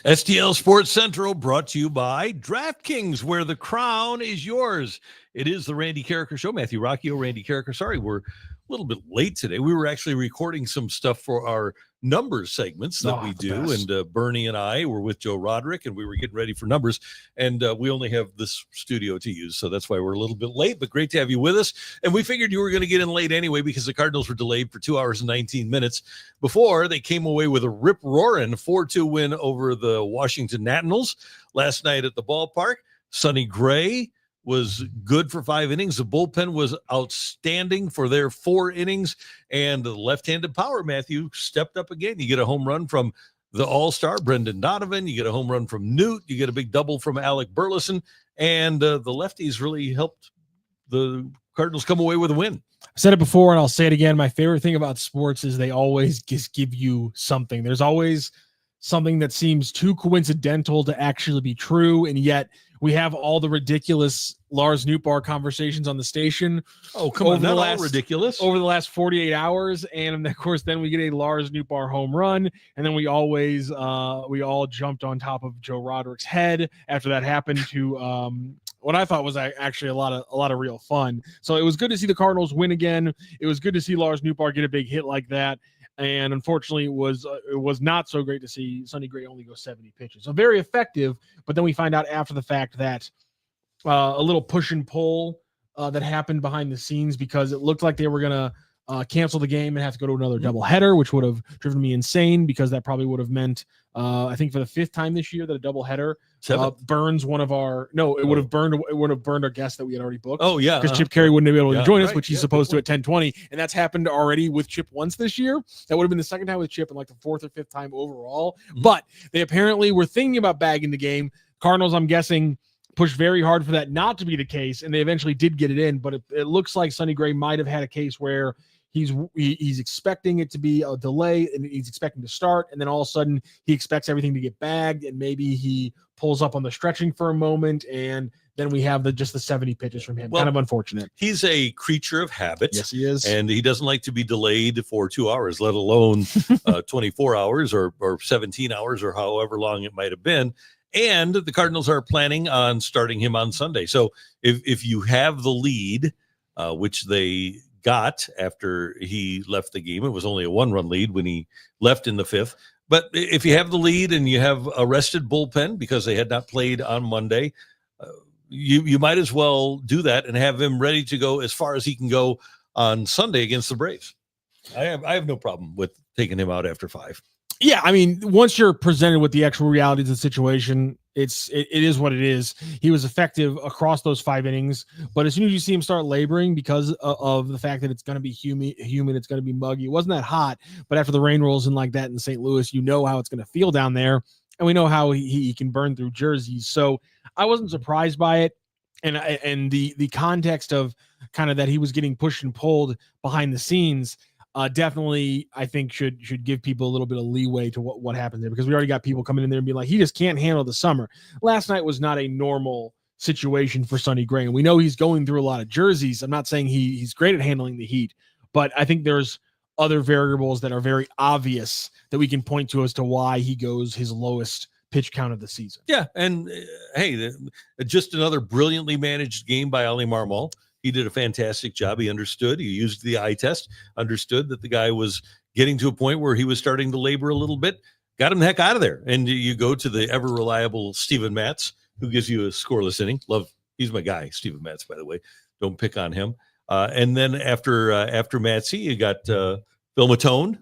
STL Sports Central brought to you by DraftKings, where the crown is yours. It is the Randy Karraker Show. Matthew Rocchio, Randy Karraker. Sorry, we're a little bit late today. We were actually recording some stuff for our numbers segments that we do. Best. And Bernie and I were with Joe Roderick, and we were getting ready for numbers. And we only have this studio to use, so that's why we're a little bit late. But great to have you with us. And we figured you were going to get in late anyway because the Cardinals were delayed for 2 hours and 19 minutes before they came away with a rip-roaring 4-2 win over the Washington Nationals last night at the ballpark. Sonny Gray was good for 5 innings. The bullpen was outstanding for their 4 innings. And the left-handed power, Matthew, stepped up again. You get a home run from the all-star, Brendan Donovan. You get a home run from Newt. You get a big double from Alec Burleson. And the lefties really helped the Cardinals come away with a win. I said it before, and I'll say it again. My favorite thing about sports is they always just give you something. There's always something that seems too coincidental to actually be true, and yet we have all the ridiculous Lars Nootbaar conversations on the station. Oh, come on, not all ridiculous. Over the last 48 hours, and of course, then we get a Lars Nootbaar home run, and then we always we all jumped on top of Joe Roderick's head after that happened to what I thought was actually a lot of real fun. So it was good to see the Cardinals win again. It was good to see Lars Nootbaar get a big hit like that. And unfortunately, it was not so great to see Sonny Gray only go 70 pitches. So very effective, but then we find out after the fact that a little push and pull that happened behind the scenes because it looked like they were going to cancel the game and have to go to another doubleheader, which would have driven me insane because that probably would have meant, I think for the 5th time this year that a doubleheader burns one of our. No, it would have burned. It would have burned our guest that we had already booked. Oh yeah, because Chip Caray wouldn't be able to join us, which he's supposed to at 10:20, and that's happened already with Chip once this year. That would have been the 2nd time with Chip and like the 4th or 5th time overall. Mm-hmm. But they apparently were thinking about bagging the game. Cardinals, I'm guessing, pushed very hard for that not to be the case, and they eventually did get it in. But it looks like Sonny Gray might have had a case where he's expecting it to be a delay and he's expecting to start, and then all of a sudden he expects everything to get bagged, and maybe he pulls up on the stretching for a moment, and then we have just the 70 pitches from him. Well, kind of unfortunate. He's a creature of habit. Yes, he is. And he doesn't like to be delayed for 2 hours, let alone 24 hours or 17 hours or however long it might have been. And the Cardinals are planning on starting him on Sunday. So if you have the lead, which they got after he left the game, it was only a 1-run lead when he left in the 5th. But if you have the lead and you have a rested bullpen because they had not played on Monday, you might as well do that and have him ready to go as far as he can go on Sunday against the Braves. I have no problem with taking him out after 5. Yeah, I mean, once you're presented with the actual realities of the situation, it is what it is. He was effective across those 5 innings, but as soon as you see him start laboring because of the fact that it's going to be humid, it's going to be muggy. It wasn't that hot, but after the rain rolls in like that in St. Louis, you know how it's going to feel down there, and we know how he can burn through jerseys. So I wasn't surprised by it, and the context of kind of that he was getting pushed and pulled behind the scenes. Definitely, I think should give people a little bit of leeway to what happened there, because we already got people coming in there and being like, he just can't handle the summer. Last night was not a normal situation for Sonny Gray, and we know he's going through a lot of jerseys. I'm not saying he's great at handling the heat, but I think there's other variables that are very obvious that we can point to as to why he goes his lowest pitch count of the season. Yeah, and hey, just another brilliantly managed game by Oli Marmol. He did a fantastic job. He understood. He used the eye test, understood that the guy was getting to a point where he was starting to labor a little bit, got him the heck out of there. And you go to the ever-reliable Steven Matz, who gives you a scoreless inning. He's my guy, Steven Matz, by the way. Don't pick on him. And then after Matzy, you got Phil Matone,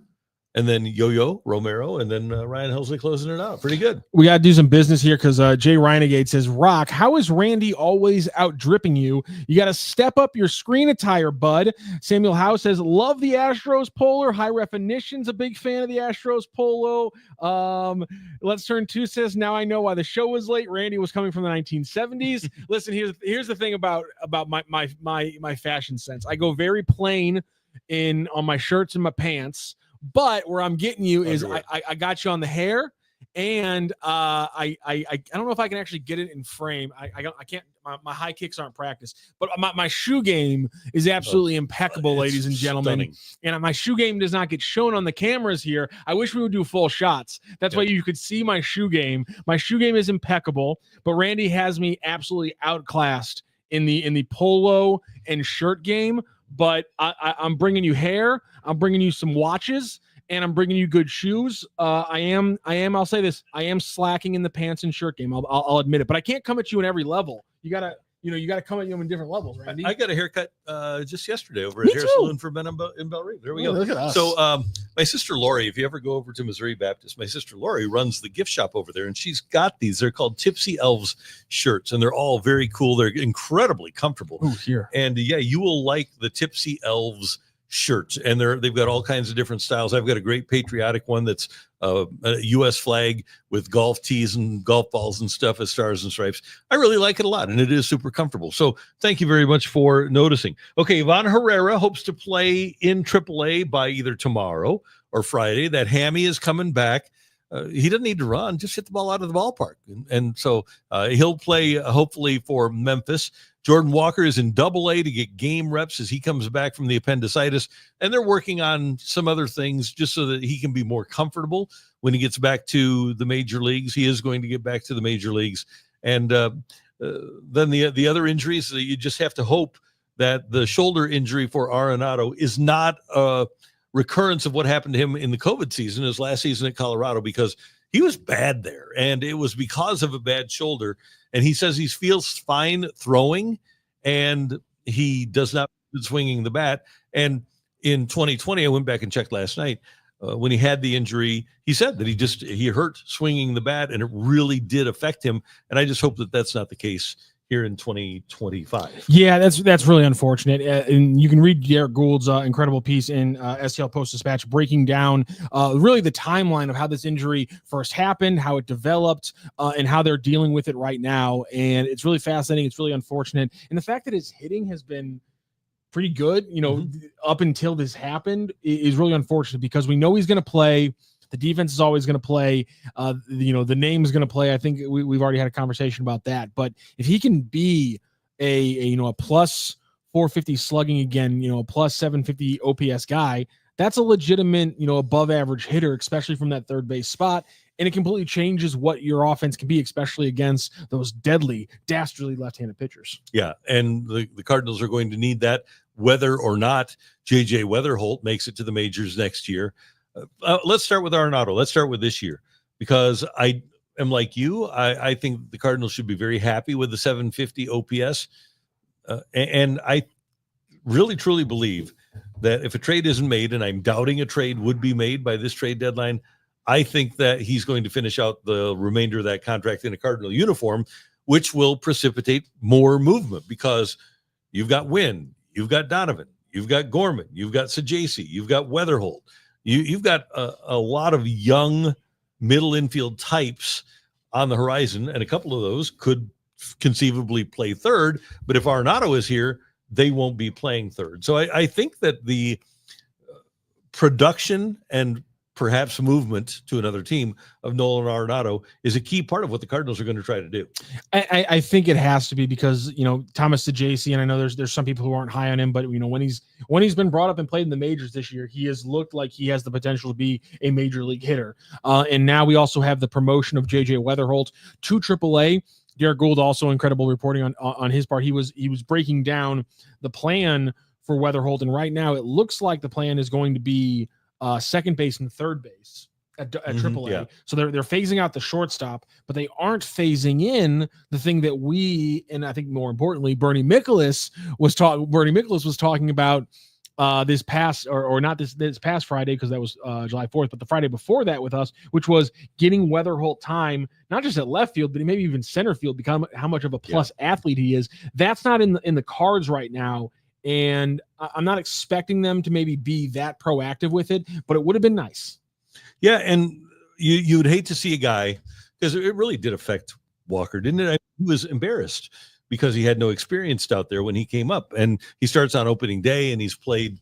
and then Yo-Yo Romero, and then Ryan Helsley closing it out. Pretty good. We got to do some business here because Jay Reinegade says, Rock, how is Randy always out dripping you? You got to step up your screen attire, bud. Samuel House says, love the Astros polar. High Definition's a big fan of the Astros polo. Let's Turn 2 says, now I know why the show was late. Randy was coming from the 1970s. Listen, here's the thing about my fashion sense. I go very plain on my shirts and my pants. But where I'm getting you is I got you on the hair, and I don't know if I can actually get it in frame. I can't my high kicks aren't practice, but my shoe game is absolutely impeccable, ladies and gentlemen. Stunning. And my shoe game does not get shown on the cameras here. I wish we would do full shots. That's why you could see my shoe game. My shoe game is impeccable, but Randy has me absolutely outclassed in the polo and shirt game. But I'm bringing you hair. I'm bringing you some watches. And I'm bringing you good shoes. I'll say this. I am slacking in the pants and shirt game. I'll admit it, but I can't come at you in every level. You gotta come at you in different levels, Randy. I got a haircut just yesterday over at Hair Salon for Ben in Bell Reeve. There we go. Look at us. So my sister Lori, if you ever go over to Missouri Baptist, my sister Lori runs the gift shop over there, and she's got these. They're called Tipsy Elves shirts, and they're all very cool. They're incredibly comfortable. Ooh, here. And you will like the Tipsy Elves shirts, and they've got all kinds of different styles. I've got a great patriotic one that's a U.S. flag with golf tees and golf balls and stuff as stars and stripes. I really like it a lot, and it is super comfortable. So thank you very much for noticing. Okay, Ivan Herrera hopes to play in AAA by either tomorrow or Friday. That hammy is coming back. He doesn't need to run, just hit the ball out of the ballpark. And so he'll play hopefully for Memphis. Jordan Walker is in AA to get game reps as he comes back from the appendicitis. And they're working on some other things just so that he can be more comfortable when he gets back to the major leagues. He is going to get back to the major leagues. And then the other injuries, you just have to hope that the shoulder injury for Arenado is not a recurrence of what happened to him in the COVID season, his last season at Colorado, because he was bad there, and it was because of a bad shoulder. And he says he feels fine throwing, and he does not swinging the bat. And in 2020, I went back and checked last night. When he had the injury, he said that he hurt swinging the bat, and it really did affect him. And I just hope that that's not the case here in 2025. Yeah, that's really unfortunate. And you can read Derek Gould's incredible piece in STL Post-Dispatch breaking down really the timeline of how this injury first happened, how it developed, and how they're dealing with it right now. And it's really fascinating. It's really unfortunate. And the fact that his hitting has been pretty good, up until this happened is really unfortunate, because we know he's going to play. The defense is always going to play. The name is going to play. I think we've already had a conversation about that. But if he can be a plus 450 slugging again, a plus 750 OPS guy, that's a legitimate, above average hitter, especially from that third base spot. And it completely changes what your offense can be, especially against those deadly, dastardly left-handed pitchers. Yeah, and the Cardinals are going to need that, whether or not J.J. Weatherholt makes it to the majors next year. Let's start with Arenado. Let's start with this year, because I am like you. I think the Cardinals should be very happy with the 750 OPS. And I really, truly believe that if a trade isn't made, and I'm doubting a trade would be made by this trade deadline, I think that he's going to finish out the remainder of that contract in a Cardinal uniform, which will precipitate more movement, because you've got Wynn, you've got Donovan, you've got Gorman, you've got Sajaci, you've got Weatherholt. You've got a lot of young middle infield types on the horizon, and a couple of those could conceivably play third. But if Arenado is here, they won't be playing third. So I think that the production and perhaps movement to another team of Nolan Arenado is a key part of what the Cardinals are going to try to do. I think it has to be, because Thomas Sajaci, and I know there's some people who aren't high on him, but when he's been brought up and played in the majors this year, he has looked like he has the potential to be a major league hitter. And now we also have the promotion of J.J. Weatherholt to AAA. Derek Gould, also incredible reporting on his part. He was breaking down the plan for Weatherholt, and right now it looks like the plan is going to be second base and third base at AAA. Yeah. So they're phasing out the shortstop, but they aren't phasing in the thing that we, and I think more importantly, Bernie Miklasz was talking about this past, or not this past Friday, because that was July 4th, but the Friday before that with us, which was getting Weatherholt time, not just at left field, but maybe even center field, become how much of a plus athlete he is. That's not in the cards right now. And I'm not expecting them to maybe be that proactive with it, but it would have been nice. Yeah, and you'd hate to see a guy, because it really did affect Walker, didn't it? He was embarrassed because he had no experience out there when he came up. And he starts on opening day, and he's played,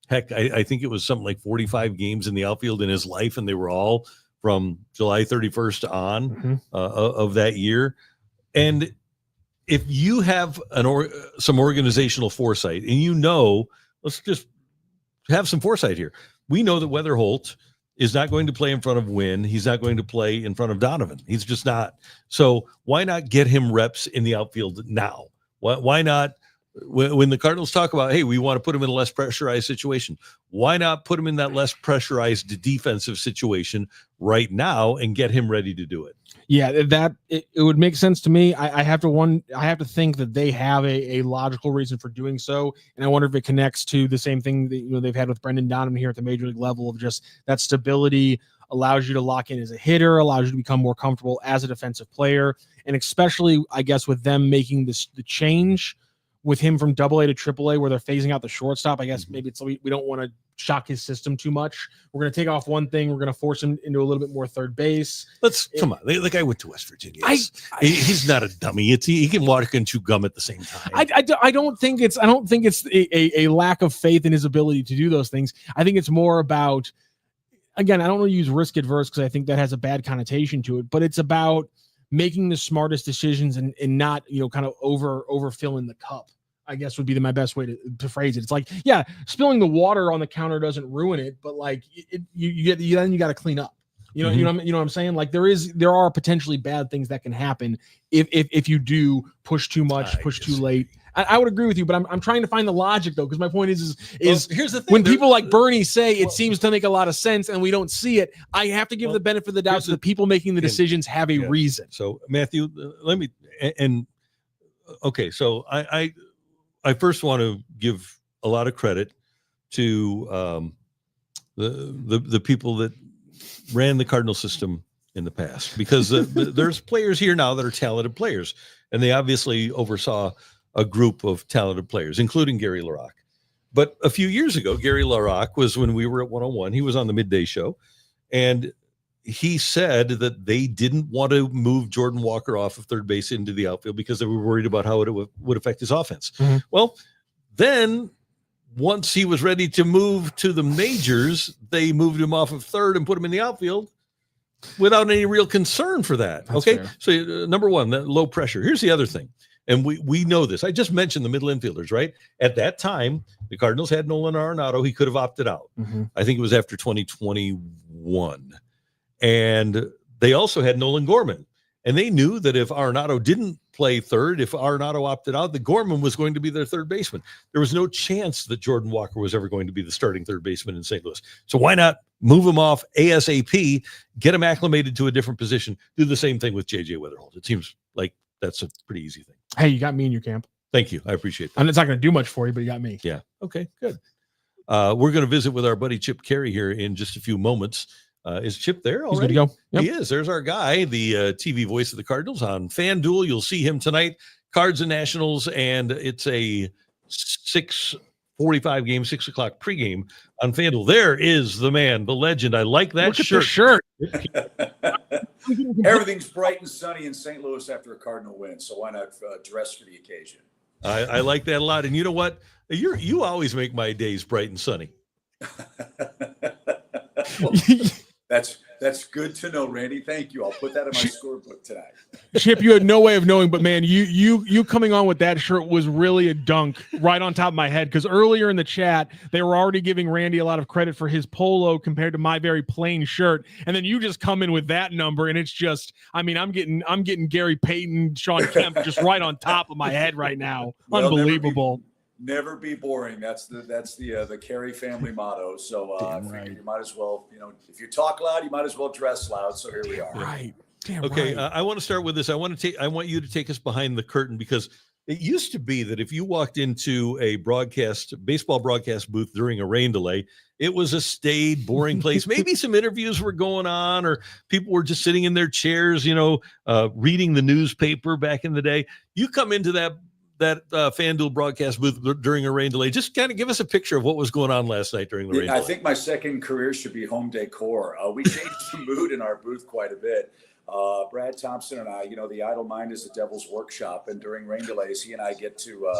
heck, I think it was something like 45 games in the outfield in his life, and they were all from July 31st on of that year. And if you have some organizational foresight, and let's just have some foresight here. We know that Weatherholt is not going to play in front of Wynn. He's not going to play in front of Donovan. He's just not. So why not get him reps in the outfield now? Why not? When the Cardinals talk about, hey, we want to put him in a less pressurized situation, why not put him in that less pressurized defensive situation right now and get him ready to do it? Yeah, it would make sense to me. I have to think that they have a logical reason for doing so, and I wonder if it connects to the same thing that they've had with Brendan Donovan here at the major league level of just that stability allows you to lock in as a hitter, allows you to become more comfortable as a defensive player, and especially I guess with them making the change with him from AA to AAA where they're phasing out the shortstop. I guess maybe it's we don't want to shock his system too much. We're going to take off one thing. We're going to force him into a little bit more third base. Come on. The guy went to West Virginia. He's not a dummy. He can walk and chew gum at the same time. I don't think it's a lack of faith in his ability to do those things. I think it's more about, again, I don't want to use risk adverse because I think that has a bad connotation to it, but it's about making the smartest decisions and not, kind of overfilling the cup, I guess would be my best way to phrase it. It's like, yeah, spilling the water on the counter doesn't ruin it, but like you got to clean up. You know what I'm saying? Like there are potentially bad things that can happen if you do push too much, push too late. I would agree with you, but I'm trying to find the logic though, because my point is here's the thing. When people like Bernie say it seems to make a lot of sense and we don't see it, I have to give the benefit of the doubt so the people making the decisions have a reason. So Matthew, so I first want to give a lot of credit to the people that ran the Cardinal system in the past, because there's players here now that are talented players, and they obviously oversaw a group of talented players, including Gary LaRocque. But a few years ago, Gary LaRocque was when we were at 101. He was on the midday show, and he said that they didn't want to move Jordan Walker off of third base into the outfield because they were worried about how it would affect his offense. Mm-hmm. Well, then once he was ready to move to the majors, they moved him off of third and put him in the outfield without any real concern for that. That's okay. Fair. So number one, that low pressure. Here's the other thing. And we know this. I just mentioned the middle infielders, right? At that time, the Cardinals had Nolan Arenado. He could have opted out. Mm-hmm. I think it was after 2021. And they also had Nolan Gorman. And they knew that if Arenado didn't play third, if Arenado opted out, that Gorman was going to be their third baseman. There was no chance that Jordan Walker was ever going to be the starting third baseman in St. Louis. So why not move him off ASAP, get him acclimated to a different position, do the same thing with J.J. Weatherholt. It seems like that's a pretty easy thing. Hey, you got me in your camp. Thank you. I appreciate that. And it's not going to do much for you, but you got me. Yeah. Okay, good. We're going to visit with our buddy Chip Caray here in just a few moments. Is Chip there already? He's good to go. Yep. He is. There's our guy, the TV voice of the Cardinals on FanDuel. You'll see him tonight. Cards and Nationals, and it's a 6:45 game, 6 o'clock pregame on FanDuel. There is the man, the legend. I like that shirt. Everything's bright and sunny in St. Louis after a Cardinal win, so why not dress for the occasion? I like that a lot. And you know what? You always make my days bright and sunny. Well, that's good to know, Randy. Thank you. I'll put that in my scorebook tonight. Chip, you had no way of knowing, but man, you coming on with that shirt was really a dunk right on top of my head, because earlier in the chat they were already giving Randy a lot of credit for his polo compared to my very plain shirt, and then you just come in with that number, and it's just, I mean, I'm getting Gary Payton, Sean Kemp just right on top of my head right now. Well, unbelievable. Never be boring. That's the Caray family motto. So I figured you might as well, if you talk loud, you might as well dress loud. So here we are. Right. Damn okay. Right. I want to start with this. I want you to take us behind the curtain, because it used to be that if you walked into a baseball broadcast booth during a rain delay, it was a staid, boring place. Maybe some interviews were going on, or people were just sitting in their chairs, reading the newspaper back in the day. You come into that FanDuel broadcast booth during a rain delay. Just kind of give us a picture of what was going on last night during the rain delay. I think my second career should be home decor. We changed the mood in our booth quite a bit. Brad Thompson and I, the idle mind is the devil's workshop. And during rain delays, he and I get to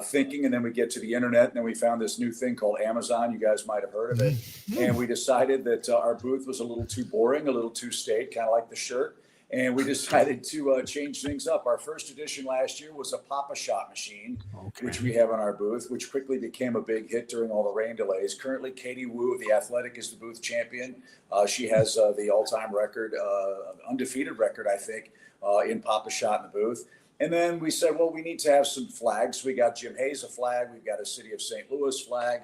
thinking, and then we get to the internet, and then we found this new thing called Amazon. You guys might have heard of it. And we decided that our booth was a little too boring, a little too staid, kind of like the shirt. and we decided to change things up. Our first edition last year was a Pop-A-Shot machine, which we have in our booth, which quickly became a big hit during all the rain delays. Currently, Katie Wu of The Athletic is the booth champion. She has the all-time record, undefeated record, I think, in Pop-A-Shot in the booth. And then we said, well, we need to have some flags. We got Jim Hayes a flag. We've got a City of St. Louis flag.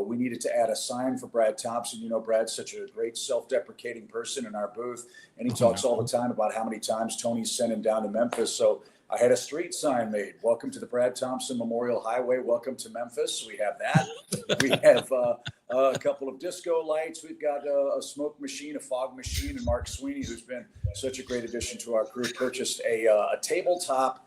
We needed to add a sign for Brad Thompson. You know, Brad's such a great self-deprecating person in our booth, and he talks all the time about how many times Tony's sent him down to Memphis. So I had a street sign made. Welcome to the Brad Thompson Memorial Highway. Welcome to Memphis. We have that. We have a couple of disco lights. We've got a smoke machine, a fog machine, and Mark Sweeney, who's been such a great addition to our crew, purchased a tabletop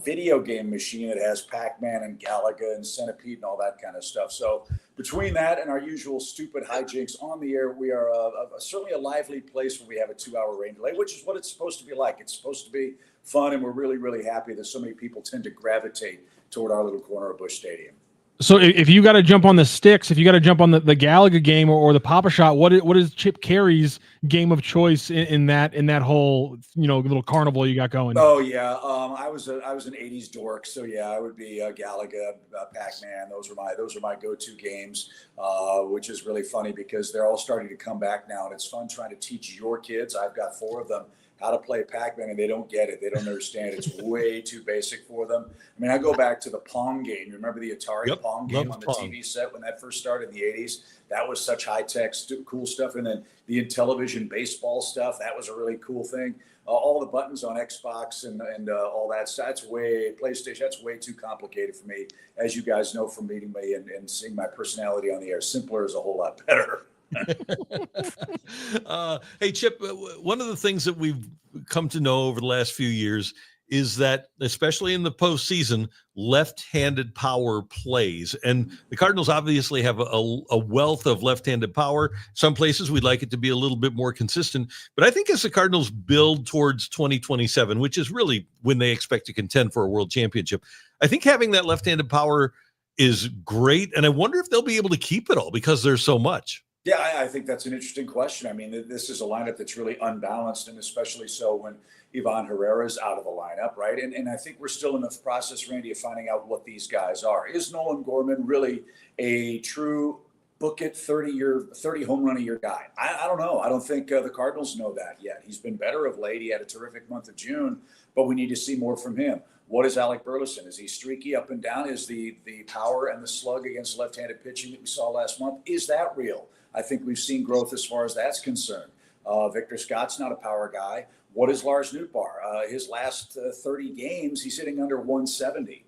video game machine that has Pac-Man and Galaga and Centipede and all that kind of stuff. So between that and our usual stupid hijinks on the air, we are certainly a lively place where we have a 2-hour rain delay, which is what it's supposed to be like. It's supposed to be fun, and we're really, really happy that so many people tend to gravitate toward our little corner of Busch Stadium. So if you got to jump on the sticks, if you got to jump on the Galaga game or the Pop-A-Shot, what is Chip Caray's game of choice in that whole little carnival you got going? Oh yeah, I was an '80s dork, so yeah, I would be Galaga, Pac-Man. Those are my go-to games, which is really funny because they're all starting to come back now, and it's fun trying to teach your kids. I've got 4 of them how to play Pac-Man, and they don't get it. They don't understand. It's way too basic for them. I mean, I go back to the Pong game. You remember the Atari Pong game on the Pong TV set when that first started in the 80s? That was such high-tech, cool stuff. And then the Intellivision baseball stuff, that was a really cool thing. All the buttons on Xbox and all that stuff, PlayStation, that's way too complicated for me. As you guys know from meeting me and seeing my personality on the air, simpler is a whole lot better. Hey, Chip, one of the things that we've come to know over the last few years is that, especially in the postseason, left-handed power plays. And the Cardinals obviously have a wealth of left-handed power. Some places we'd like it to be a little bit more consistent. But I think as the Cardinals build towards 2027, which is really when they expect to contend for a world championship, I think having that left-handed power is great. And I wonder if they'll be able to keep it all because there's so much. Yeah, I think that's an interesting question. I mean, this is a lineup that's really unbalanced, and especially so when Ivan Herrera's out of the lineup, right? And I think we're still in the process, Randy, of finding out what these guys are. Is Nolan Gorman really a true book it 30 home run a year guy? I don't know. I don't think the Cardinals know that yet. He's been better of late. He had a terrific month of June, but we need to see more from him. What is Alec Burleson? Is he streaky up and down? Is the power and the slug against left-handed pitching that we saw last month, is that real? I think we've seen growth as far as that's concerned. Victor Scott's not a power guy. What is Lars Nootbaar? His last 30 games, he's hitting under 170.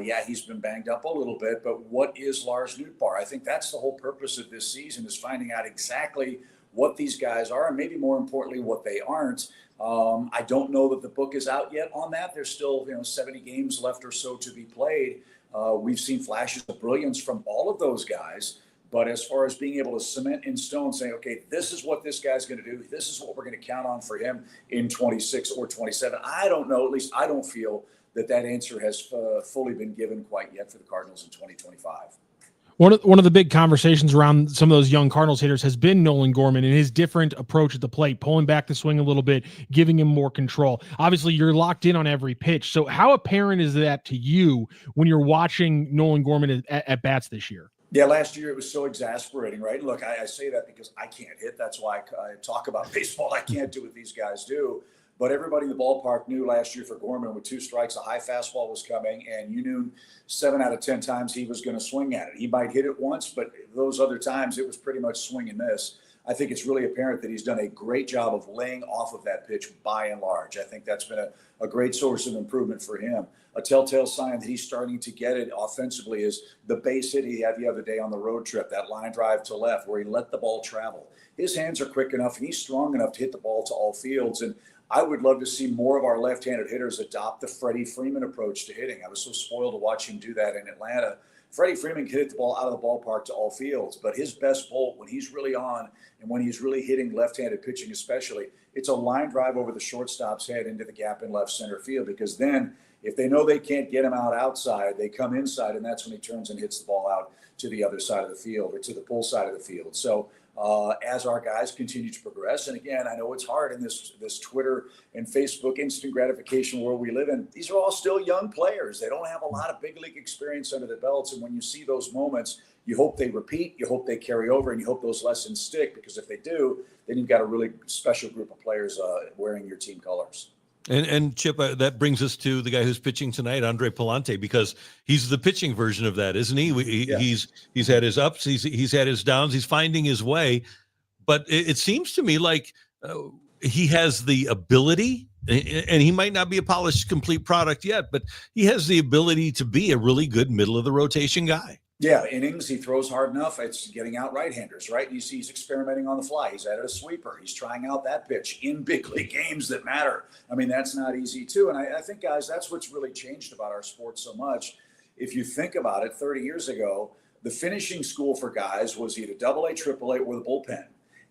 Yeah, he's been banged up a little bit, but what is Lars Nootbaar? I think that's the whole purpose of this season, is finding out exactly what these guys are and maybe more importantly, what they aren't. I don't know that the book is out yet on that. There's still 70 games left or so to be played. We've seen flashes of brilliance from all of those guys. But as far as being able to cement in stone, saying, okay, this is what this guy's going to do, this is what we're going to count on for him in 26 or 27, I don't know. At least I don't feel that answer has fully been given quite yet for the Cardinals in 2025. One of the big conversations around some of those young Cardinals hitters has been Nolan Gorman and his different approach at the plate, pulling back the swing a little bit, giving him more control. Obviously, you're locked in on every pitch. So how apparent is that to you when you're watching Nolan Gorman at bats this year? Yeah, last year it was so exasperating, right? Look, I say that because I can't hit. That's why I talk about baseball. I can't do what these guys do. But everybody in the ballpark knew last year for Gorman, with 2 strikes, a high fastball was coming, and you knew 7 out of 10 times he was going to swing at it. He might hit it once, but those other times it was pretty much swing and miss. I think it's really apparent that he's done a great job of laying off of that pitch by and large. I think that's been a great source of improvement for him. A telltale sign that he's starting to get it offensively is the base hit he had the other day on the road trip, that line drive to left where he let the ball travel. His hands are quick enough and he's strong enough to hit the ball to all fields. And I would love to see more of our left-handed hitters adopt the Freddie Freeman approach to hitting. I was so spoiled to watch him do that in Atlanta. Freddie Freeman can hit the ball out of the ballpark to all fields, but his best bolt when he's really on and when he's really hitting left-handed pitching especially, it's a line drive over the shortstop's head into the gap in left center field, because then if they know they can't get him out outside, they come inside, and that's when he turns and hits the ball out to the other side of the field or to the pull side of the field. So as our guys continue to progress. And again, I know it's hard in this Twitter and Facebook instant gratification world we live in. These are all still young players. They don't have a lot of big league experience under their belts. And when you see those moments, you hope they repeat, you hope they carry over, and you hope those lessons stick, because if they do, then you've got a really special group of players wearing your team colors. And Chip, that brings us to the guy who's pitching tonight, Andre Pallante, because he's the pitching version of that, isn't he? He's had his ups, he's had his downs, he's finding his way, but it seems to me like he has the ability, and he might not be a polished, complete product yet, but he has the ability to be a really good middle of the rotation guy. Yeah, innings, he throws hard enough. It's getting out right-handers, right? You see he's experimenting on the fly. He's added a sweeper. He's trying out that pitch in big league games that matter. I mean, that's not easy, too. And I think, guys, that's what's really changed about our sport so much. If you think about it, 30 years ago, the finishing school for guys was either AA, AAA, or the bullpen.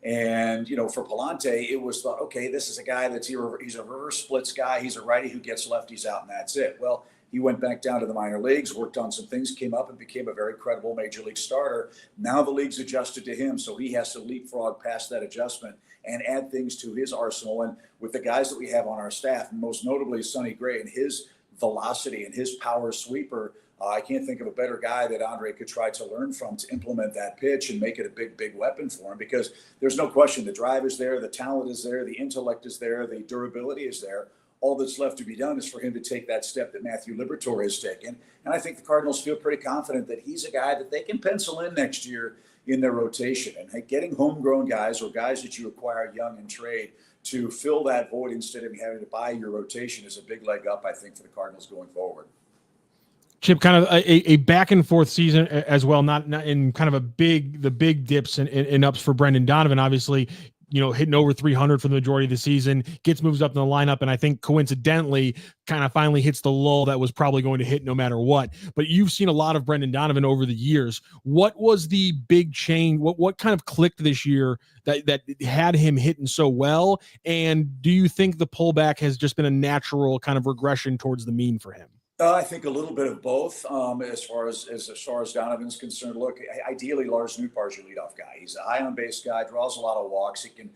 And, for Pallante, it was thought, okay, this is a guy he's a reverse splits guy. He's a righty who gets lefties out, and that's it. Well, he went back down to the minor leagues, worked on some things, came up and became a very credible major league starter. Now the league's adjusted to him, so he has to leapfrog past that adjustment and add things to his arsenal. And with the guys that we have on our staff, most notably Sonny Gray and his velocity and his power sweeper, I can't think of a better guy that Andre could try to learn from to implement that pitch and make it a big, big weapon for him, because there's no question the drive is there, the talent is there, the intellect is there, the durability is there. All that's left to be done is for him to take that step that Matthew Liberatore has taken. And I think the Cardinals feel pretty confident that he's a guy that they can pencil in next year in their rotation. And getting homegrown guys or guys that you acquire young in trade to fill that void instead of having to buy your rotation is a big leg up, I think, for the Cardinals going forward. Chip, kind of a back and forth season as well, not in kind of the big dips and ups for Brendan Donovan, obviously. Hitting over 300 for the majority of the season, gets moves up in the lineup, and I think coincidentally kind of finally hits the lull that was probably going to hit no matter what. But you've seen a lot of Brendan Donovan over the years. What was the big change? What kind of clicked this year that had him hitting so well? And do you think the pullback has just been a natural kind of regression towards the mean for him? I think a little bit of both. As far as Donovan's concerned, look, ideally Lars Nootbaar's your leadoff guy. He's a high on base guy, draws a lot of walks. He can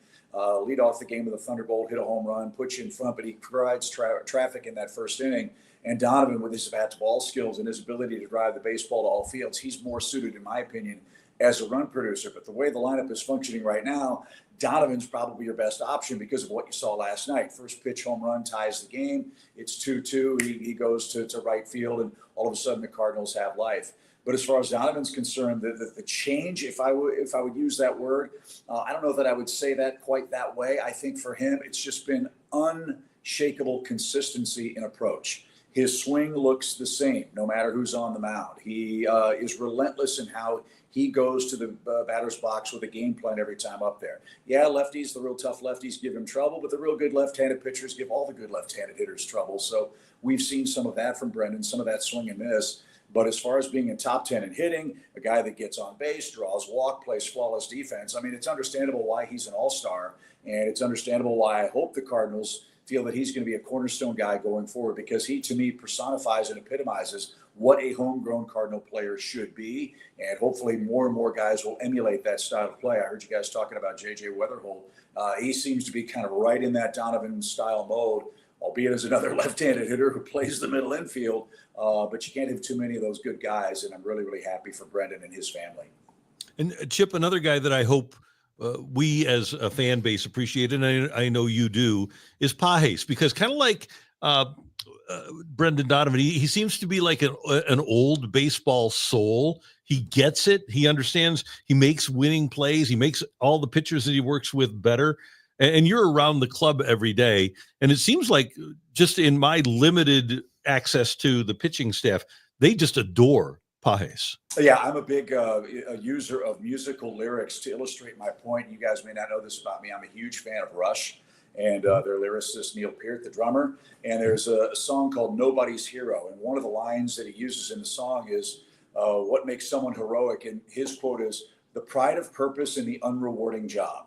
lead off the game with a thunderbolt, hit a home run, put you in front, but he provides traffic in that first inning. And Donovan, with his bat to ball skills and his ability to drive the baseball to all fields, he's more suited, in my opinion, as a run producer. But the way the lineup is functioning right now, Donovan's probably your best option because of what you saw last night. First pitch home run ties the game. It's 2-2. He goes to right field, and all of a sudden the Cardinals have life. But as far as Donovan's concerned, the change, if I would use that word, I don't know that I would say that quite that way. I think for him, it's just been unshakable consistency in approach. His swing looks the same no matter who's on the mound. He is relentless in how he goes to the batter's box with a game plan every time up there. Yeah, lefties, the real tough lefties give him trouble, but the real good left-handed pitchers give all the good left-handed hitters trouble. So we've seen some of that from Brendan, some of that swing and miss. But as far as being in top 10 in hitting, a guy that gets on base, draws walk, plays flawless defense, I mean, it's understandable why he's an all-star, and it's understandable why I hope the Cardinals feel that he's going to be a cornerstone guy going forward, because he, to me, personifies and epitomizes what a homegrown Cardinal player should be. And hopefully more and more guys will emulate that style of play. I heard you guys talking about J.J. Weatherholt. He seems to be kind of right in that Donovan style mode, albeit as another left-handed hitter who plays the middle infield. But you can't have too many of those good guys. And I'm really, really happy for Brendan and his family. And Chip, another guy that I hope we as a fan base appreciate, and I know you do, is Pages, because kind of like Brendan Donovan, he seems to be like an old baseball soul. He gets it. He understands. He makes winning plays. He makes all the pitchers that he works with better. And you're around the club every day. And it seems like, just in my limited access to the pitching staff, they just adore Pages. Yeah, I'm a big a user of musical lyrics to illustrate my point. You guys may not know this about me. I'm a huge fan of Rush and their lyricist Neil Peart, the drummer. And there's a song called Nobody's Hero. And one of the lines that he uses in the song is, what makes someone heroic? And his quote is, the pride of purpose in the unrewarding job.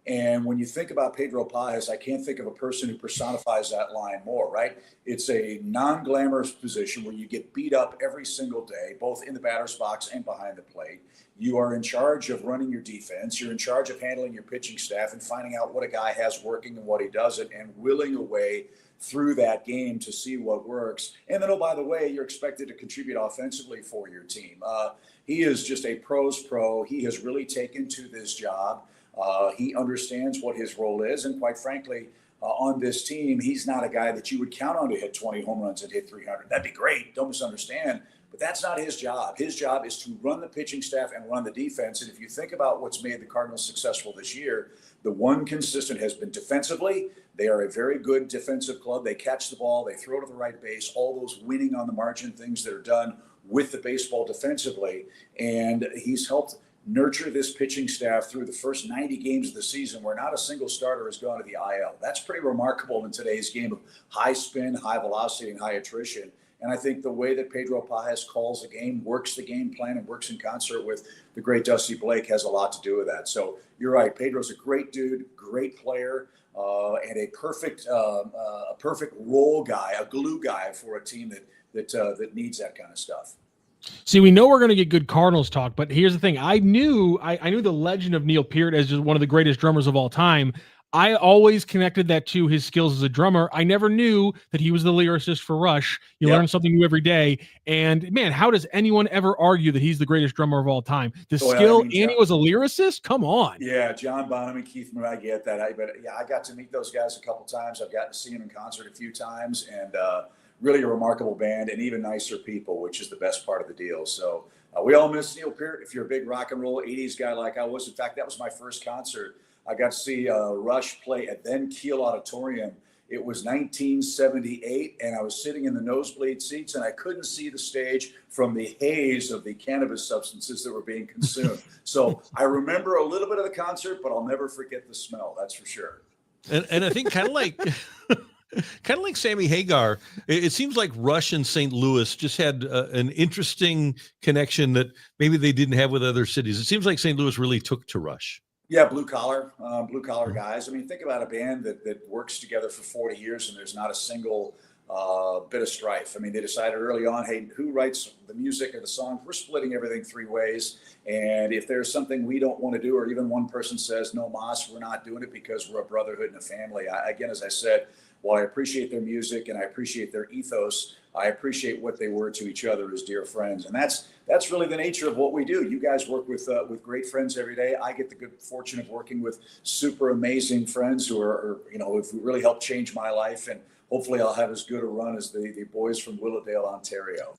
And when you think about Pedro Pages, I can't think of a person who personifies that line more, right? It's a non-glamorous position where you get beat up every single day, both in the batter's box and behind the plate. you are in charge of running your defense. You're in charge of handling your pitching staff and finding out what a guy has working and what he doesn't, and willing a way through that game to see what works. And then, oh, by the way, you're expected to contribute offensively for your team. He is just a pro's pro. He has really taken to this job. He understands what his role is. And quite frankly, on this team, he's not a guy that you would count on to hit 20 home runs and hit 300. That'd be great. Don't misunderstand. But that's not his job. His job is to run the pitching staff and run the defense. And if you think about what's made the Cardinals successful this year, the one consistent has been defensively. They are a very good defensive club. They catch the ball. They throw to the right base. All those winning on the margin things that are done with the baseball defensively. And he's helped nurture this pitching staff through the first 90 games of the season where not a single starter has gone to the IL. That's pretty remarkable in today's game of high spin, high velocity, and high attrition. And I think the way that Pedro Paez calls the game, works the game plan, and works in concert with the great Dusty Blake has a lot to do with that. So you're right. Pedro's a great dude, great player, and a perfect role guy, a glue guy for a team that needs that kind of stuff. See, we know we're going to get good Cardinals talk, but here's the thing. I knew the legend of Neil Peart as just one of the greatest drummers of all time. I always connected that to his skills as a drummer. I never knew that he was the lyricist for Rush. You learn something new every day. And man, how does anyone ever argue that he's the greatest drummer of all time? The skill, and he was a lyricist? Come on. Yeah, John Bonham and Keith Moon, I get that. I got to meet those guys a couple times. I've gotten to see them in concert a few times, and really a remarkable band, and even nicer people, which is the best part of the deal. So we all miss Neil Peart. If you're a big rock and roll 80s guy like I was, in fact, that was my first concert. I got to see Rush play at then Kiel Auditorium. It was 1978, and I was sitting in the nosebleed seats, and I couldn't see the stage from the haze of the cannabis substances that were being consumed. So I remember a little bit of the concert, but I'll never forget the smell. That's for sure. And I think kind of like Sammy Hagar, it seems like Rush and St. Louis just had an interesting connection that maybe they didn't have with other cities. It seems like St. Louis really took to Rush. Yeah, blue collar guys. I mean, think about a band that works together for 40 years and there's not a single bit of strife. I mean, they decided early on, hey, who writes the music or the songs? We're splitting everything 3 ways. And if there's something we don't want to do, or even one person says, no mas, we're not doing it because we're a brotherhood and a family. Again, as I said, while I appreciate their music and I appreciate their ethos, I appreciate what they were to each other as dear friends. And that's really the nature of what we do. You guys work with great friends every day. I get the good fortune of working with super amazing friends who are who really helped change my life. And hopefully I'll have as good a run as the boys from Willowdale, Ontario.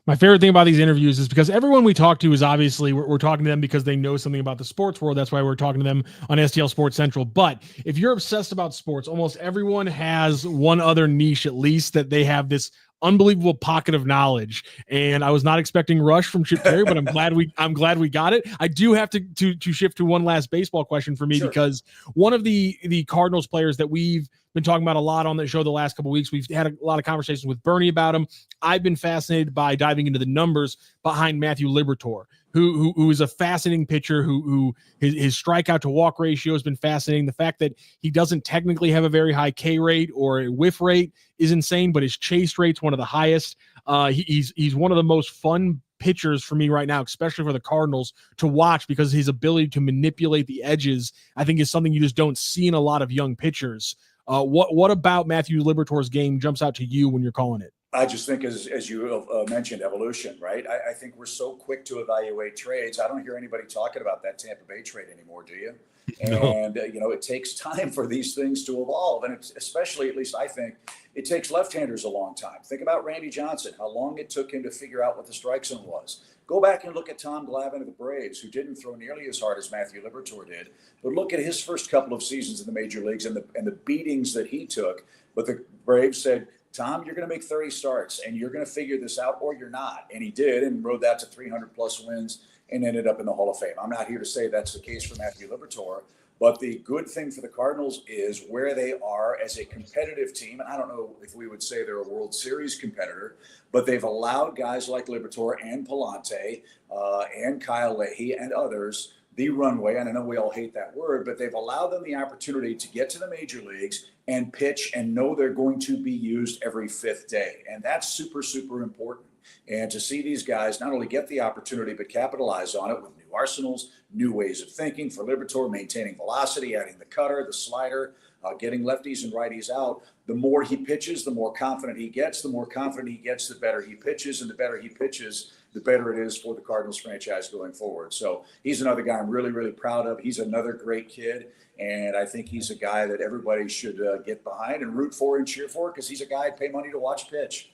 My favorite thing about these interviews is because everyone we talk to is obviously we're talking to them because they know something about the sports world. That's why we're talking to them on STL Sports Central. But if you're obsessed about sports, almost everyone has one other niche, at least, that they have this unbelievable pocket of knowledge. And I was not expecting Rush from Chip Caray, but I'm glad we got it. I do have to shift to one last baseball question for me, sure, because one of the Cardinals players that we've been talking about a lot on the show the last couple of weeks, we've had a lot of conversations with Bernie about him. I've been fascinated by diving into the numbers behind Matthew Liberatore, who is a fascinating pitcher, who his strikeout to walk ratio has been fascinating. The fact that he doesn't technically have a very high K rate or a whiff rate is insane, but his chase rate's one of the highest. He's one of the most fun pitchers for me right now, especially for the Cardinals, to watch, because his ability to manipulate the edges, I think, is something you just don't see in a lot of young pitchers. What about Matthew Liberatore's game jumps out to you when you're calling it? I just think, as you mentioned, evolution, right? I think we're so quick to evaluate trades. I don't hear anybody talking about that Tampa Bay trade anymore, do you? No. And, it takes time for these things to evolve. And it's especially, at least I think, it takes left-handers a long time. Think about Randy Johnson, how long it took him to figure out what the strike zone was. Go back and look at Tom Glavine of the Braves, who didn't throw nearly as hard as Matthew Liberatore did. But look at his first couple of seasons in the major leagues and the beatings that he took. But the Braves said, Tom, you're going to make 30 starts and you're going to figure this out, or you're not. And he did, and rode that to 300 plus wins and ended up in the Hall of Fame. I'm not here to say that's the case for Matthew Liberatore, but the good thing for the Cardinals is where they are as a competitive team. And I don't know if we would say they're a World Series competitor, but they've allowed guys like Liberatore and Palante and Kyle Leahy and others the runway. And I know we all hate that word, but they've allowed them the opportunity to get to the major leagues and pitch and know they're going to be used every 5th day. And that's super, super important. And to see these guys not only get the opportunity, but capitalize on it with new arsenals, new ways of thinking for Liberatore, maintaining velocity, adding the cutter, the slider, getting lefties and righties out. The more he pitches, the more confident he gets. The more confident he gets, the better he pitches. And the better he pitches, the better it is for the Cardinals franchise going forward. So he's another guy I'm really, really proud of. He's another great kid. And I think he's a guy that everybody should get behind and root for and cheer for, because he's a guy I'd pay money to watch pitch.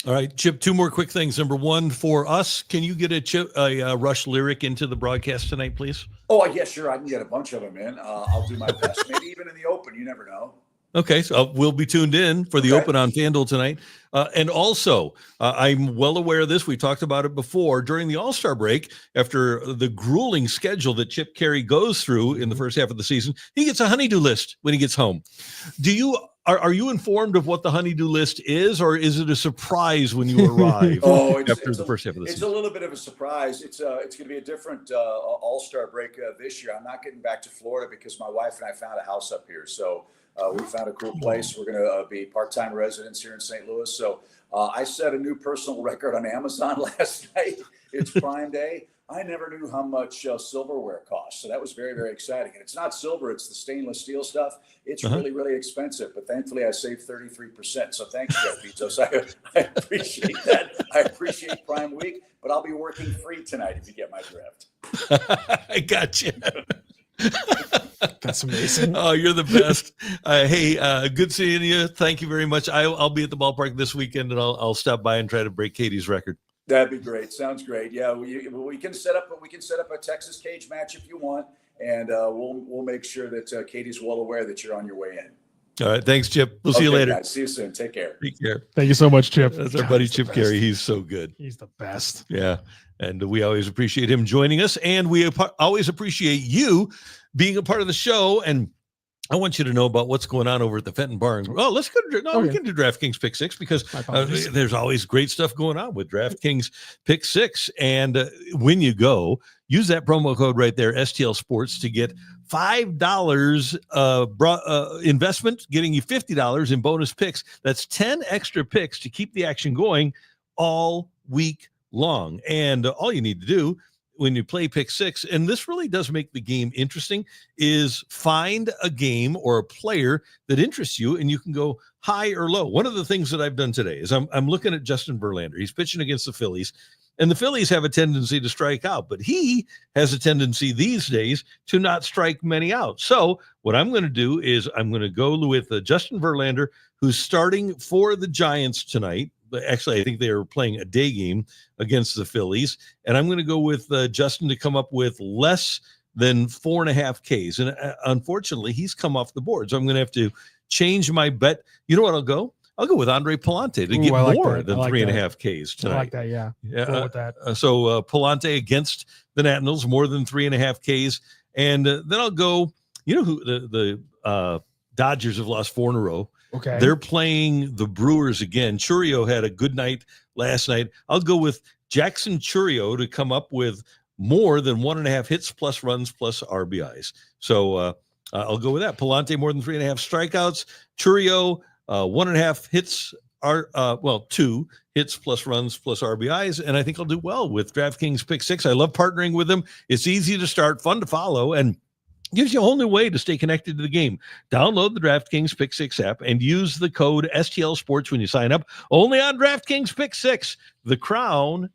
All right, Chip, two more quick things. Number one, for us, can you get a Rush lyric into the broadcast tonight, please? Oh, yeah, sure. I can get a bunch of them in. I'll do my best. Maybe even in the open. You never know. Okay, so we'll be tuned in for the open on FanDuel tonight. And also, I'm well aware of this. We talked about it before. During the All-Star break, after the grueling schedule that Chip Caray goes through in the first half of the season, he gets a honey-do list when he gets home. Are you informed of what the honey-do list is, or is it a surprise when you arrive after the first half of the season? It's a little bit of a surprise. It's going to be a different All-Star break this year. I'm not getting back to Florida because my wife and I found a house up here. So we found a cool place. We're going to be part-time residents here in St. Louis. So I set a new personal record on Amazon last night. It's Prime Day. I never knew how much silverware costs. So that was very, very exciting. And it's not silver, it's the stainless steel stuff. It's really, really expensive. But thankfully, I saved 33%. So thanks, Jeff Bezos. I appreciate that. I appreciate Prime Week. But I'll be working free tonight if you get my draft. I got you. That's amazing. Oh, you're the best. Hey, good seeing you. Thank you very much. I'll be at the ballpark this weekend, and I'll stop by and try to break Katie's record. That'd be great. Sounds great. Yeah, we can set up a Texas cage match if you want, and we'll make sure that Katie's well aware that you're on your way in. All right, thanks, Chip. We'll see you later. Guys, see you soon. Take care. Take care. Thank you so much, Chip. That's our buddy Chip Caray. He's so good. He's the best. Yeah, and we always appreciate him joining us, and we always appreciate you being a part of the show. And I want you to know about what's going on over at the Fenton Barn. Well, let's go to we can do DraftKings Pick Six, because there's always great stuff going on with DraftKings Pick Six. And when you go, use that promo code right there, STL Sports, to get $5 investment, getting you $50 in bonus picks. That's 10 extra picks to keep the action going all week long. And all you need to do when you play Pick Six, and this really does make the game interesting, is find a game or a player that interests you, and you can go high or low. One of the things that I've done today is I'm looking at Justin Verlander. He's pitching against the Phillies, and the Phillies have a tendency to strike out, but he has a tendency these days to not strike many out. So what I'm going to do is I'm going to go with Justin Verlander, who's starting for the Giants tonight. Actually, I think they are playing a day game against the Phillies. And I'm going to go with Justin to come up with less than 4.5 Ks. And unfortunately, he's come off the board. So I'm going to have to change my bet. You know what I'll go? I'll go with Andre Palante to get more than 3.5 Ks tonight. I like that, yeah. With that. So Palante against the Nationals, more than 3.5 Ks. And then I'll go, you know who the Dodgers have lost 4 in a row. Okay. They're playing the Brewers again. Chourio had a good night last night. I'll go with Jackson Chourio to come up with more than 1.5 hits plus runs plus RBIs. So I'll go with that. Palante more than 3.5 strikeouts. Chourio 1.5 hits 2 hits plus runs plus RBIs, and I think I'll do well with DraftKings Pick Six. I love partnering with them. It's easy to start, fun to follow, and gives you a whole new way to stay connected to the game. Download the DraftKings Pick Six app and use the code STL Sports when you sign up. Only on DraftKings Pick Six. The crown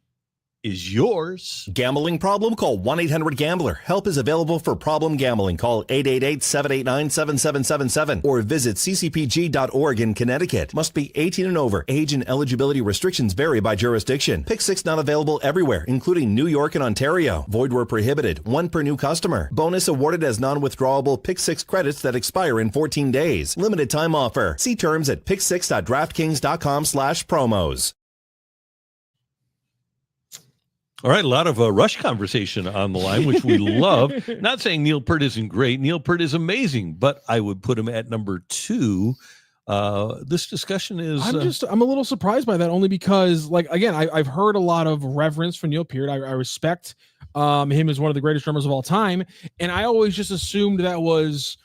is yours. Gambling problem? Call 1-800-GAMBLER. Help is available for problem gambling. Call 888-789-7777 or visit ccpg.org in Connecticut. Must be 18 and over. Age and eligibility restrictions vary by jurisdiction. Pick Six not available everywhere, including New York and Ontario. Void where prohibited. 1 per new customer. Bonus awarded as non-withdrawable Pick Six credits that expire in 14 days. Limited time offer. See terms at picksix.draftkings.com/promos. All right, a lot of Rush conversation on the line, which we love. Not saying Neil Peart isn't great. Neil Peart is amazing, but I would put him at number 2. This discussion is... I'm a little surprised by that, only because, like, again, I've heard a lot of reverence for Neil Peart. I respect him as one of the greatest drummers of all time, and I always just assumed that was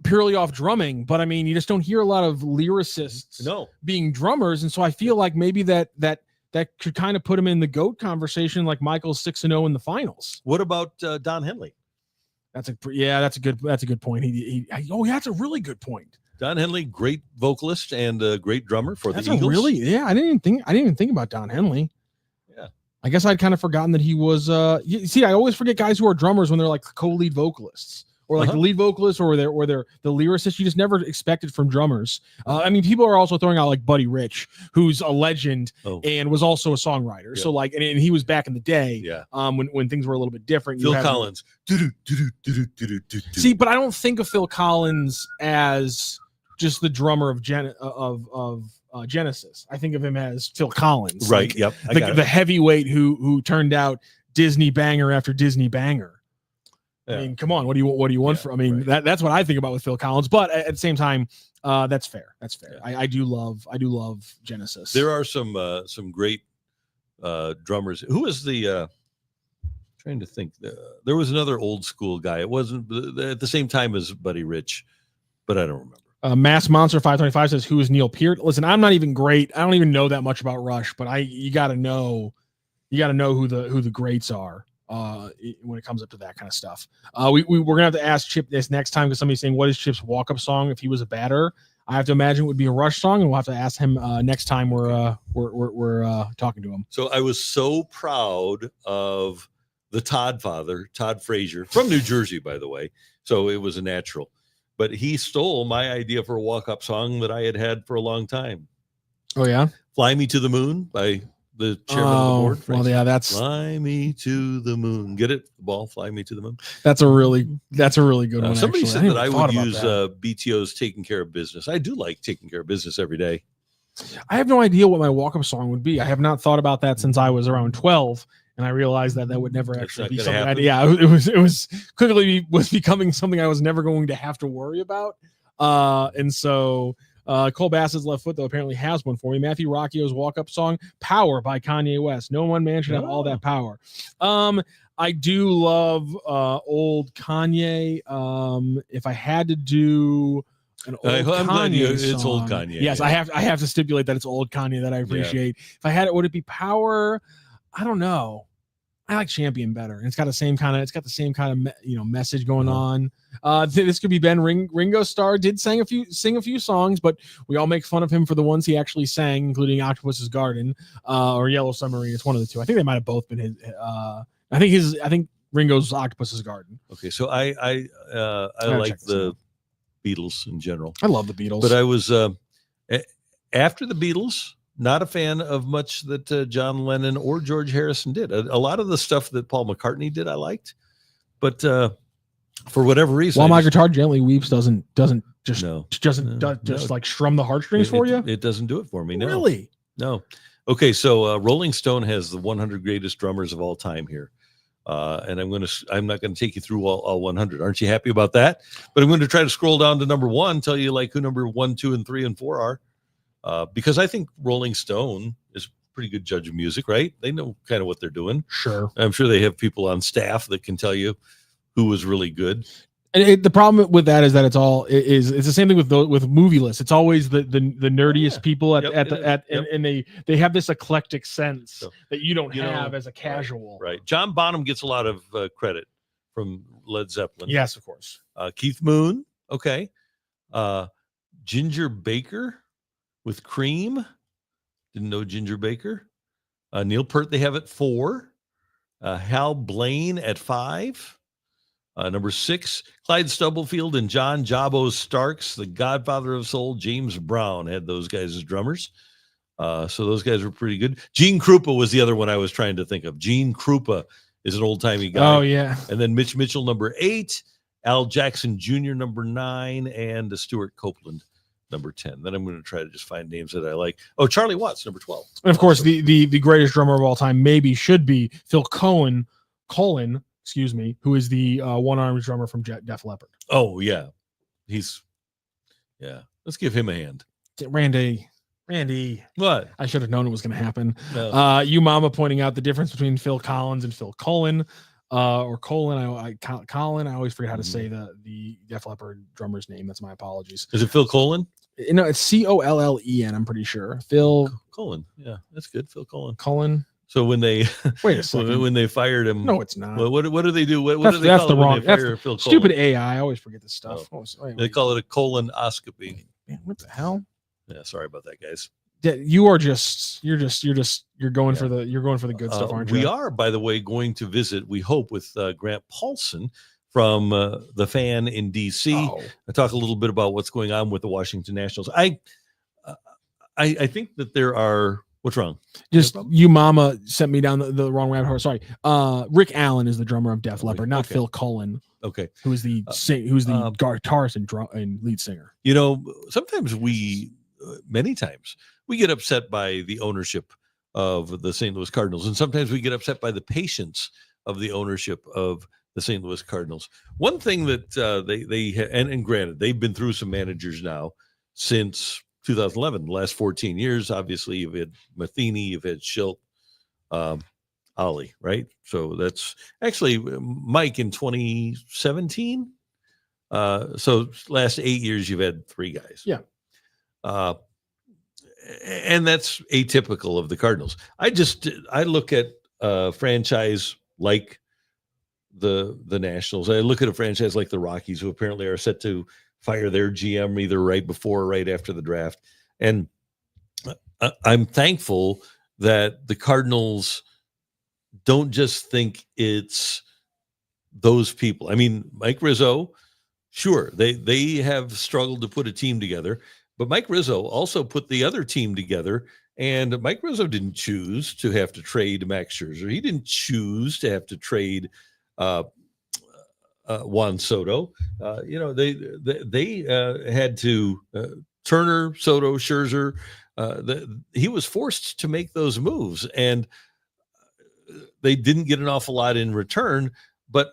purely off drumming. But, I mean, you just don't hear a lot of lyricists being drummers, and so I feel like maybe that that could kind of put him in the GOAT conversation, like Michael's 6-0 in the finals. What about Don Henley? That's a good point. That's a really good point. Don Henley, great vocalist and a great drummer for the Eagles. I didn't even think about Don Henley. Yeah. I guess I'd kind of forgotten that he was see, I always forget guys who are drummers when they're like co-lead vocalists or like the lead vocalist or they're the lyricist. You just never expected from drummers. I mean, people are also throwing out like Buddy Rich, who's a legend and was also a songwriter. Yeah. So like, and he was back in the day when things were a little bit different. Phil Collins. See, but I don't think of Phil Collins as just the drummer of Genesis. I think of him as Phil Collins, right? Like, yep, the heavyweight who turned out Disney banger after Disney banger. Yeah. I mean, come on, what do you want from? I mean, that's what I think about with Phil Collins. But at the same time, that's fair. That's fair. Yeah. I do love Genesis. There are some great drummers. Who was the? Trying to think. There was another old school guy. It wasn't at the same time as Buddy Rich, but I don't remember. Mass Monster 525 says, "Who is Neil Peart?" Listen, I'm not even great. I don't even know that much about Rush, but you got to know who the greats are when it comes up to that kind of stuff. We're gonna have to ask Chip this next time because somebody's saying, "What is Chip's walk-up song if he was a batter?" I have to imagine it would be a Rush song, and we'll have to ask him next time we're talking to him. So I was so proud of the Todd father, Todd Frazier, from New Jersey, by the way. So it was a natural. But he stole my idea for a walk-up song that I had for a long time. Oh, yeah? Fly Me to the Moon by the chairman of the board. Well, yeah, that's... Fly Me to the Moon. Get it? The ball, Fly Me to the Moon. That's a really good one, somebody actually. said that I would use BTO's Taking Care of Business. I do like taking care of business every day. I have no idea what my walk-up song would be. I have not thought about that since I was around 12. And I realized that would never actually be something. It was quickly becoming something I was never going to have to worry about. And so Cole Bassett's left foot though apparently has one for me. Matthew Rocchio's walk-up song, "Power" by Kanye West. No one man should have all that power. I do love old Kanye. If I had to do an old Kanye song, it's old Kanye. Yes, I have to stipulate that it's old Kanye that I appreciate. Yeah. If I had it, would it be "Power"? I don't know. I like "Champion" better. And it's got the same kind of message going on. This could be Ben Ringo Starr did sing a few songs, but we all make fun of him for the ones he actually sang, including "Octopus's Garden" or "Yellow Submarine." It's one of the two. I think they might have both been his. I think Ringo's "Octopus's Garden." Okay, so I like the Beatles in general. I love the Beatles, but I was after the Beatles. Not a fan of much that John Lennon or George Harrison did. A lot of the stuff that Paul McCartney did, I liked, but for whatever reason, "While My Guitar Gently Weeps" doesn't like strum the heartstrings for you. It doesn't do it for me. No, really, no. Okay, so Rolling Stone has the 100 greatest drummers of all time here, and I'm not gonna take you through all 100. Aren't you happy about that? But I'm going to try to scroll down to number 1, tell you like who number 1, 2, and 3, and 4 are. Because I think Rolling Stone is a pretty good judge of music, right? They know kind of what they're doing. Sure. I'm sure they have people on staff that can tell you who was really good. And the problem with that is that it's the same thing with movie lists. It's always the nerdiest people and they have this eclectic sense that you don't have as a casual. Right. John Bonham gets a lot of credit from Led Zeppelin. Yes, of course. Keith Moon. Okay. Ginger Baker with Cream. Didn't know Ginger Baker. Neil Peart, they have at 4. Hal Blaine at 5. Number 6, Clyde Stubblefield and John Jabbo Starks, the godfather of soul. James Brown had those guys as drummers. So those guys were pretty good. Gene Krupa was the other one I was trying to think of. Gene Krupa is an old-timey guy. Oh, yeah. And then Mitch Mitchell, number 8. Al Jackson Jr., number 9. And Stuart Copeland, number 10. Then I'm going to try to just find names that I like. Oh, Charlie Watts, number 12. And of course, the greatest drummer of all time should be Phil Collen, who is the one-armed drummer from Def Leppard. Oh, yeah. Let's give him a hand. Randy. What? I should have known it was going to happen. No. You Mama pointing out the difference between Phil Collins and Phil Collen. or Colin. Colin. I always forget how to say the Def Leppard drummer's name. That's my apologies. Is it Phil Collen? No, it's Collen. I'm pretty sure. Phil Collen. Yeah, that's good. Phil Collen. Colin. So when they wait a second, when they fired him, no, it's not. What do they do? What do they call it when they fire Phil Collen? Stupid AI. I always forget this stuff. They call it a colonoscopy. Man, what the hell? Yeah, sorry about that, guys. Yeah, you're going for the good stuff, aren't you? We are, by the way, going to visit. We hope with Grant Paulson from the Fan in DC. I talk a little bit about what's going on with the Washington Nationals. I think that there are. What's wrong? Just you, Mama sent me down the wrong rabbit hole. Sorry. Rick Allen is the drummer of Def Leppard, not Phil Collen. Okay. Who is the guitarist and lead singer? You know, sometimes many times we get upset by the ownership of the St. Louis Cardinals, and sometimes we get upset by the patience of the ownership of the St. Louis Cardinals. One thing that and granted, they've been through some managers now since 2011, the last 14 years. Obviously, you've had Matheny, you've had Schilt, Ollie, right? So that's actually Mike in 2017. So last 8 years, you've had 3 guys. Yeah. And that's atypical of the Cardinals. I look at a franchise like the Nationals. I look at a franchise like the Rockies, who apparently are set to fire their GM either right before or right after the draft. And I'm thankful that the Cardinals don't just think it's those people. I mean, Mike Rizzo, sure, they have struggled to put a team together, but Mike Rizzo also put the other team together. And Mike Rizzo didn't choose to have to trade Max Scherzer. He didn't choose to have to trade Juan Soto. They had to Turner, Soto, Scherzer. He was forced to make those moves, and they didn't get an awful lot in return. But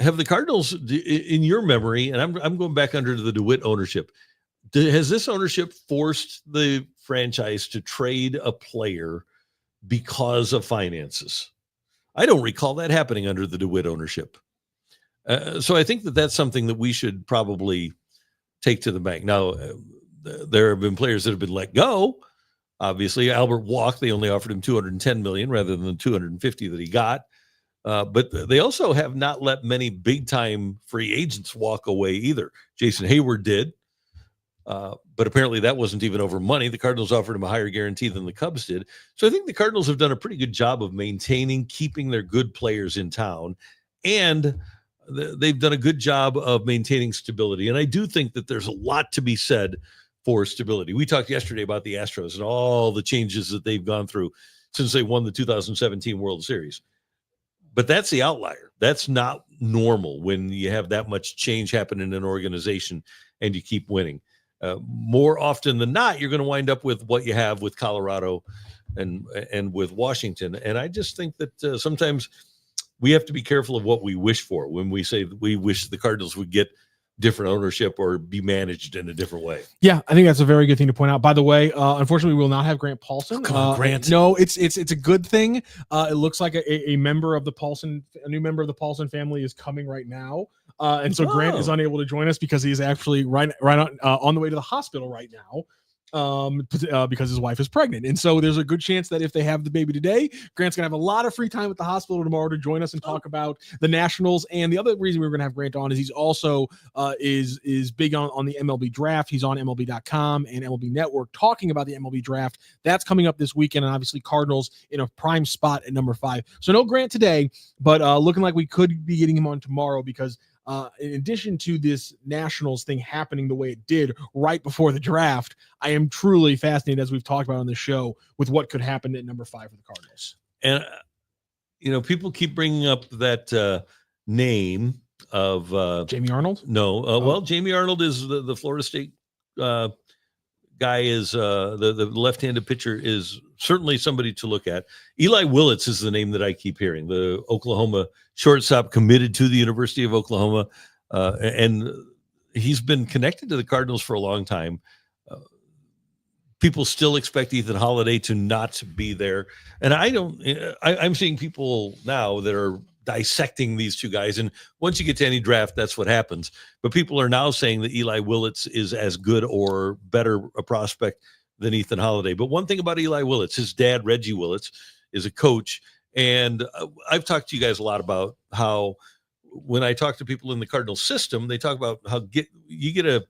have the Cardinals, in your memory, and I'm going back under the DeWitt ownership, has this ownership forced the franchise to trade a player because of finances? I don't recall that happening under the DeWitt ownership. So I think that that's something that we should probably take to the bank. Now, there have been players that have been let go. Obviously, Albert walked. They only offered him $210 million rather than the $250 that he got. But they also have not let many big-time free agents walk away either. Jason Hayward did, but apparently that wasn't even over money. The Cardinals offered him a higher guarantee than the Cubs did. So I think the Cardinals have done a pretty good job of keeping their good players in town, and they've done a good job of maintaining stability. And I do think that there's a lot to be said for stability. We talked yesterday about the Astros and all the changes that they've gone through since they won the 2017 World Series. But that's the outlier. That's not normal when you have that much change happen in an organization and you keep winning. More often than not, you're going to wind up with what you have with Colorado and with Washington. And I just think that sometimes we have to be careful of what we wish for when we say that we wish the Cardinals would get different ownership or be managed in a different way. Yeah, I think that's a very good thing to point out. By the way, unfortunately, we will not have Grant Paulson. Come on, Grant. No, it's a good thing. It looks like a member of the new member of the Paulson family is coming right now. And so Grant is unable to join us because he's actually right on the way to the hospital right now. Because his wife is pregnant. And so there's a good chance that if they have the baby today, Grant's gonna have a lot of free time at the hospital tomorrow to join us and talk about the Nationals. And the other reason we were gonna have Grant on is he's also is big on the MLB draft. He's on MLB.com and MLB Network talking about the MLB draft. That's coming up this weekend, and obviously Cardinals in a prime spot at number 5. So no Grant today, but looking like we could be getting him on tomorrow because in addition to this Nationals thing happening the way it did right before the draft, I am truly fascinated, as we've talked about on the show, with what could happen at number 5 for the Cardinals. And, people keep bringing up that name of Jamie Arnold. No. Well, Jamie Arnold is the Florida State guy is the left-handed pitcher is certainly somebody to look at. Eli Willits is the name that I keep hearing, the Oklahoma shortstop committed to the University of Oklahoma. And he's been connected to the Cardinals for a long time. People still expect Ethan Holiday to not be there. And I'm seeing people now that are dissecting these two guys. And once you get to any draft, that's what happens. But people are now saying that Eli Willits is as good or better a prospect than Ethan Holiday. But one thing about Eli Willits, his dad, Reggie Willits, is a coach. And I've talked to you guys a lot about how when I talk to people in the Cardinals system, they talk about how you get a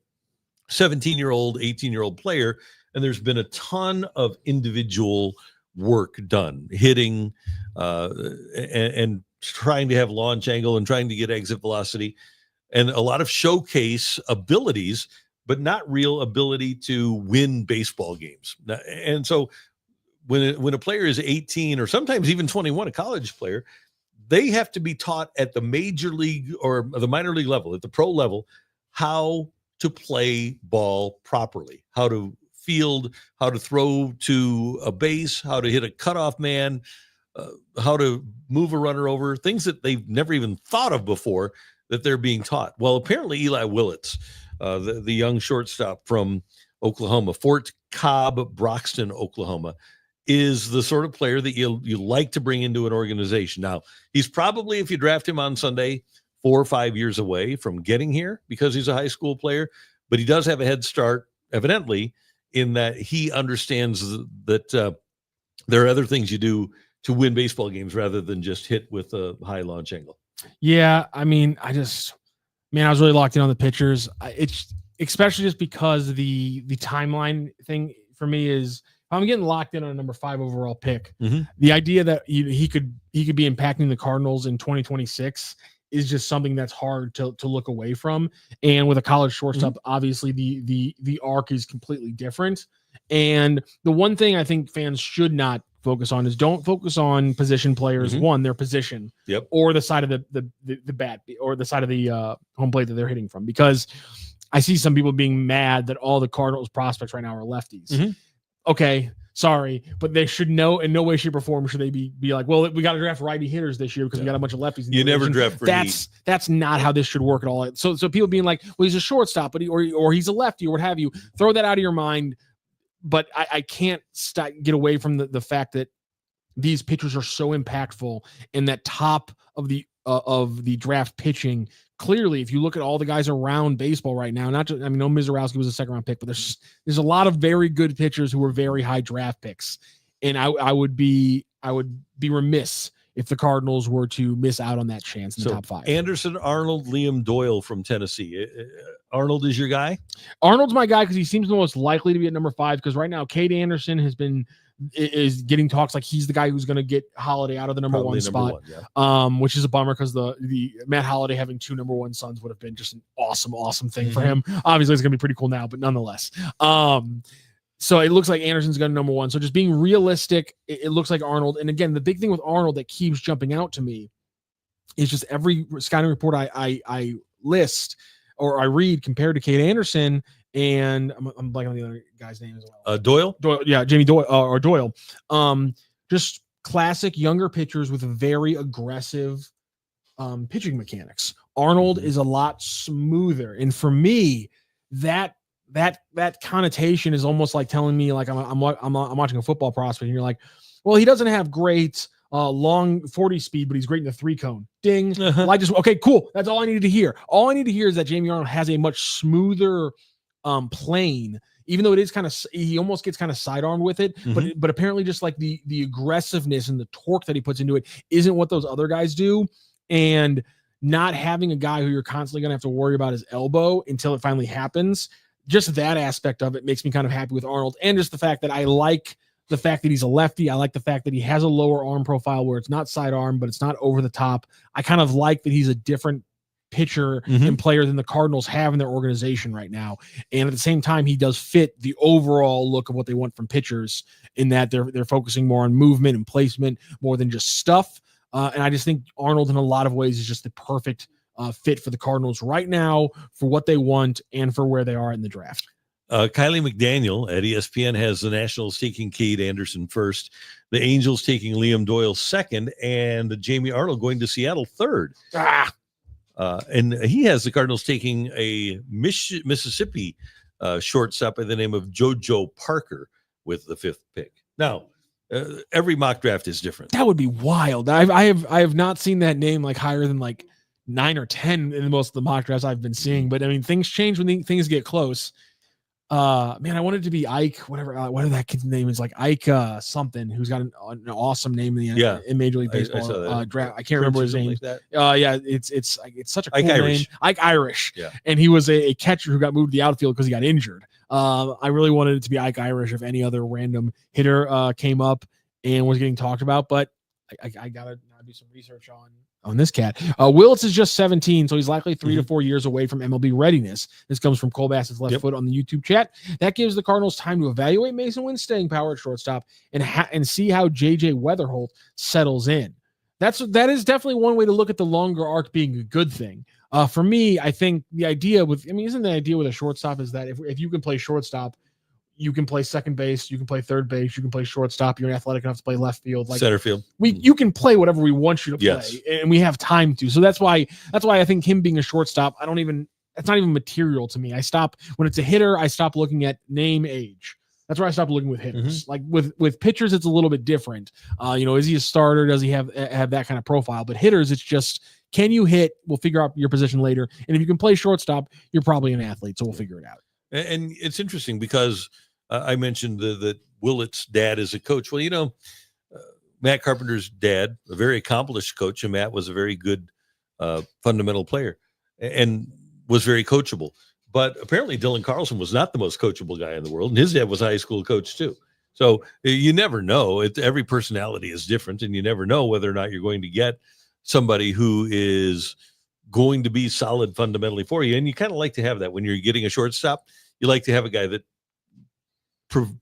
17-year-old, 18-year-old player, and there's been a ton of individual work done, hitting and trying to have launch angle and trying to get exit velocity, and a lot of showcase abilities, but not real ability to win baseball games. And so when a player is 18 or sometimes even 21, a college player, they have to be taught at the major league or the minor league level, at the pro level, how to play ball properly, how to field, how to throw to a base, how to hit a cutoff man, how to move a runner over, things that they've never even thought of before that they're being taught. Well, apparently Eli Willits, the young shortstop from Oklahoma, Fort Cobb, Broxton, Oklahoma, is the sort of player that you like to bring into an organization. Now, he's probably, if you draft him on Sunday, 4 or 5 years away from getting here because he's a high school player, but he does have a head start, evidently, in that he understands that there are other things you do to win baseball games rather than just hit with a high launch angle. Yeah, I mean, I was really locked in on the pitchers. It's especially just because the timeline thing for me is, I'm getting locked in on a number 5 overall pick. Mm-hmm. The idea that he could be impacting the Cardinals in 2026 is just something that's hard to look away from. And with a college shortstop, obviously the arc is completely different. And the one thing I think fans should not focus on is don't focus on position players. One, their position, or the side of the bat, or the side of the home plate that they're hitting from, because I see some people being mad that all the Cardinals prospects right now are lefties. Okay, sorry, but they should know in no way, shape, or form should they be like, well, we got to draft righty hitters this year because we got a bunch of lefties. You never draft for that's not how this should work at all. So people being like, well, he's a shortstop, but or he's a lefty or what have you, throw that out of your mind. But I can't get away from the fact that these pitchers are so impactful in that top of the draft pitching. Clearly, if you look at all the guys around baseball right now, no Mizorowski was a second-round pick, but there's a lot of very good pitchers who were very high draft picks, and I would be remiss if the Cardinals were to miss out on that chance in the top 5. Anderson, Arnold, Liam Doyle from Tennessee. Arnold is your guy? Arnold's my guy because he seems the most likely to be at number 5, because right now Cade Anderson is getting talks like he's the guy who's going to get Holiday out of the number 1 spot, which is a bummer because the Matt Holiday having 2 number 1 sons would have been just an awesome thing for him. Obviously, it's going to be pretty cool now, but nonetheless. So it looks like Anderson's got a number 1. So just being realistic, it looks like Arnold. And again, the big thing with Arnold that keeps jumping out to me is just every scouting report I list or I read compared to Cade Anderson. And I'm blanking on the other guy's name as well. Doyle? Yeah, Jamie Doyle or Doyle. Just classic younger pitchers with very aggressive pitching mechanics. Arnold is a lot smoother, and for me, that connotation is almost like telling me like I'm watching a football prospect, and you're like, well, he doesn't have great long 40 speed, but he's great in the 3-cone. Ding. Okay, cool. That's all I needed to hear. All I need to hear is that Jamie Arnold has a much smoother plane, even though it is he almost gets kind of sidearmed with it, but apparently just like the aggressiveness and the torque that he puts into it isn't what those other guys do. And not having a guy who you're constantly going to have to worry about his elbow until it finally happens, just that aspect of it makes me kind of happy with Arnold. And just the fact that I like the fact that he's a lefty. I like the fact that he has a lower arm profile where it's not sidearm, but it's not over the top. I kind of like that he's a different pitcher and player than the Cardinals have in their organization right now. And at the same time, he does fit the overall look of what they want from pitchers in that they're focusing more on movement and placement more than just stuff. And I just think Arnold in a lot of ways is just the perfect fit for the Cardinals right now for what they want and for where they are in the draft. Kylie McDaniel at ESPN has the Nationals taking Cade Anderson first, the Angels taking Liam Doyle second, and Jamie Arnold going to Seattle third. And he has the Cardinals taking a Mississippi shortstop by the name of JoJo Parker with the 5th pick. Now, Every mock draft is different. That would be wild. I have not seen that name like higher than like 9 or 10 in most of the mock drafts I've been seeing. But I mean, things change when things get close. Man, I wanted to be Ike, whatever. Whatever that kid's name is, like Ike something, who's got an awesome name in Major League Baseball draft. I can't remember his name. Like yeah, it's such a cool name, Ike Irish. Yeah, and he was a catcher who got moved to the outfield because he got injured. I really wanted it to be Ike Irish if any other random hitter came up and was getting talked about, but I gotta do some research on this cat. Willits is just 17, so he's likely 3 to 4 years away from MLB readiness. This comes from Cole Bassett's Left Foot on the YouTube chat. That gives the Cardinals time to evaluate Mason Wynn's staying power at shortstop and see how JJ Weatherholt settles in. That is definitely one way to look at the longer arc being a good thing. For me, I think the idea isn't the idea with a shortstop is that if you can play shortstop, you can play second base, you can play third base, you can play shortstop, you're athletic enough to play left field, like center field. You can play whatever we want you to play, yes, and we have time to. So that's why I think him being a shortstop, that's not even material to me. I stop when it's a hitter, I stop looking at name, age. That's where I stop looking with hitters. Like with pitchers, it's a little bit different. Is he a starter? Does he have that kind of profile? But hitters, it's just, can you hit? We'll figure out your position later. And if you can play shortstop, you're probably an athlete, so we'll figure it out. And it's interesting because I mentioned that Willett's dad is a coach. Well, Matt Carpenter's dad, a very accomplished coach, and Matt was a very good fundamental player and was very coachable. But apparently Dylan Carlson was not the most coachable guy in the world, and his dad was a high school coach too. So you never know. Every personality is different, and you never know whether or not you're going to get somebody who is going to be solid fundamentally for you. And you kind of like to have that when you're getting a shortstop. You like to have a guy that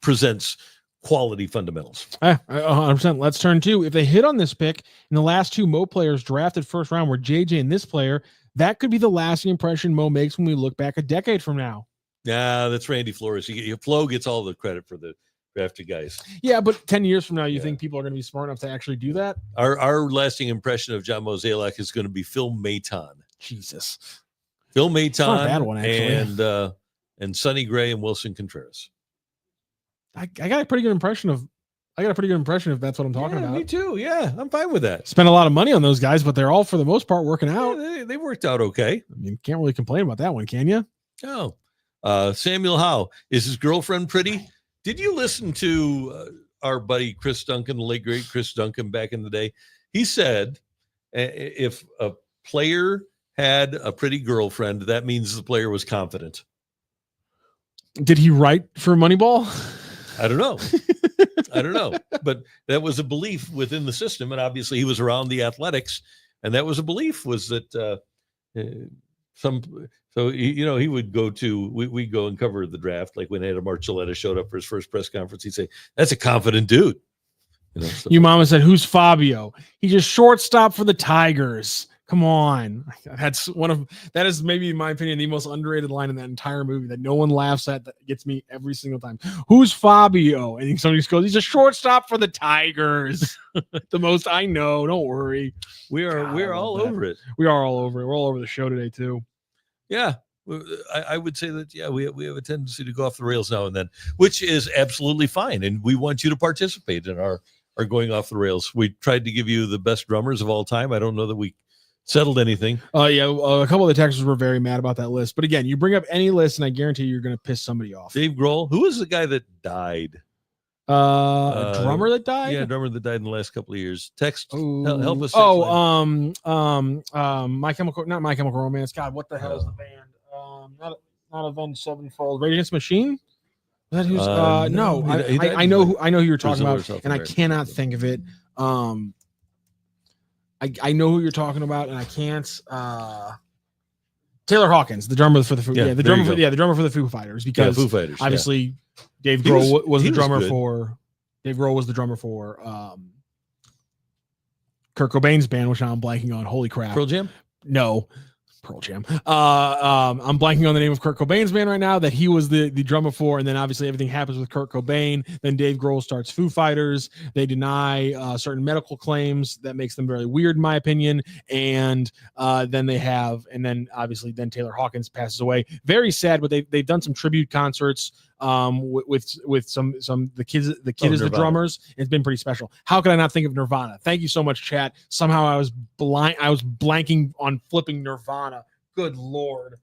presents quality fundamentals. 100%. Let's turn to, if they hit on this pick and the last two Mo players drafted first round were JJ and this player, that could be the lasting impression Mo makes when we look back a decade from now. Yeah, that's Randy Flores. Flo gets all the credit for the drafted guys. Yeah, but 10 years from now, you think people are going to be smart enough to actually do that? Our lasting impression of John Mozeliak is going to be Phil Maton. Jesus. Phil Maton. It's not a bad one, actually. And Sonny Gray and Wilson Contreras. I got a pretty good impression of if that's what I'm talking about. Me too. Yeah, I'm fine with that. Spent a lot of money on those guys, but they're all for the most part working out. Yeah, they worked out okay. I mean, can't really complain about that one, can you? No. Samuel Howe, is his girlfriend pretty? Did you listen to our buddy Chris Duncan, the late great Chris Duncan back in the day? He said if a player had a pretty girlfriend, that means the player was confident. Did he write for Moneyball? I don't know. But that was a belief within the system. And obviously he was around the Athletics. And that was a belief, was that he would go to, we go and cover the draft. Like when Adam Archuleta showed up for his first press conference, he'd say, that's a confident dude. Mama said, who's Fabio? He just shortstop for the Tigers. Come on. That is maybe, in my opinion, the most underrated line in that entire movie that no one laughs at, that gets me every single time. Who's Fabio? And somebody just goes, he's a shortstop for the Tigers. The most I know. Don't worry. We're all over it. We are all over it. We're all over the show today too. Yeah. I would say that, we have a tendency to go off the rails now and then, which is absolutely fine. And we want you to participate in our going off the rails. We tried to give you the best drummers of all time. I don't know that we settled anything. A couple of the texters were very mad about that list. But again, you bring up any list, and I guarantee you're going to piss somebody off. Dave Grohl. Who was the guy that died? A drummer that died? Yeah, a drummer that died in the last couple of years. Help us. My Chemical, not My Chemical Romance. God, what the hell is the band? Not Avenged Sevenfold. Rage Against the Machine? Is that who's? No. I know who you're talking about, and I cannot think of it. I know who you're talking about, and I can't. Taylor Hawkins, the drummer for the Foo, the drummer for the Foo Fighters, because Foo Fighters, obviously Dave Grohl was the drummer for. Dave Grohl was the drummer for Kurt Cobain's band, which now I'm blanking on. Holy crap! Pearl Jam? No. Pearl Jam. I'm blanking on the name of Kurt Cobain's band right now that he was the drummer for, and then obviously everything happens with Kurt Cobain. Then Dave Grohl starts Foo Fighters. They deny certain medical claims that makes them very weird, in my opinion. And then obviously Taylor Hawkins passes away. Very sad, but they've done some tribute concerts with some the kid is the Nirvana. drummers. It's been pretty special. How could I not think of Nirvana? Thank you so much, chat. Somehow I was blanking on flipping Nirvana. Good Lord.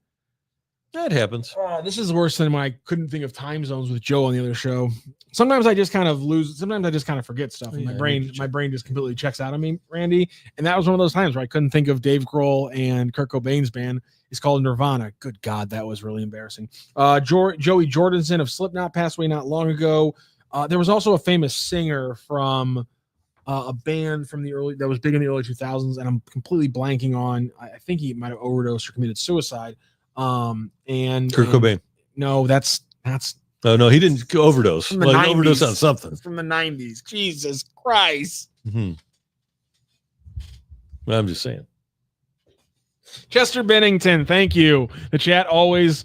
That happens. This is worse than when I couldn't think of time zones with Joe on the other show. Sometimes I just kind of lose. Sometimes I just kind of forget stuff. And my brain just completely checks out on me, Randy. And that was one of those times where I couldn't think of Dave Grohl and Kurt Cobain's band. It's called Nirvana. Good God, that was really embarrassing. Joey Jordison of Slipknot passed away not long ago. There was also a famous singer from a band from that was big in the early 2000s, and I'm completely blanking on. I think he might have overdosed or committed suicide. And Kurt Cobain. No, that's Oh no, he didn't overdose. from the Like 90s. overdose on something. From the 90s. Jesus Christ. Mm-hmm. I'm just saying. Chester Bennington, thank you. The chat always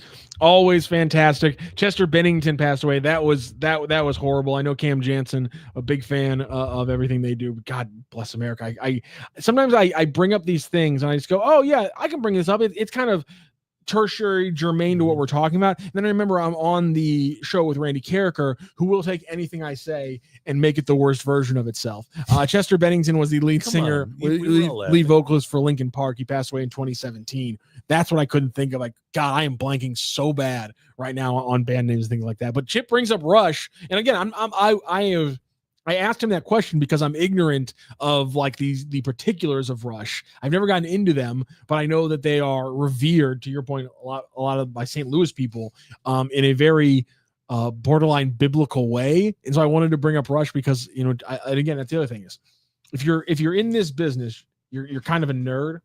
fantastic. Chester Bennington passed away. That was horrible. I know Cam Jansen, a big fan of everything they do. God bless America. I sometimes I bring up these things and I just go, oh yeah, I can bring this up. It's kind of tertiary germane to what we're talking about. And then I remember I'm on the show with Randy Karraker, who will take anything I say and make it the worst version of itself. Chester Bennington was the lead singer, lead vocalist for Linkin Park. He passed away in 2017. That's what I couldn't think of. Like, God, I am blanking so bad right now on band names and things like that. But Chip brings up Rush. And again, I asked him that question because I'm ignorant of like the particulars of Rush. I've never gotten into them, but I know that they are revered, to your point, a lot of by St. Louis people in a very borderline biblical way. And so I wanted to bring up Rush because, and again, that's the other thing is if you're in this business, you're kind of a nerd,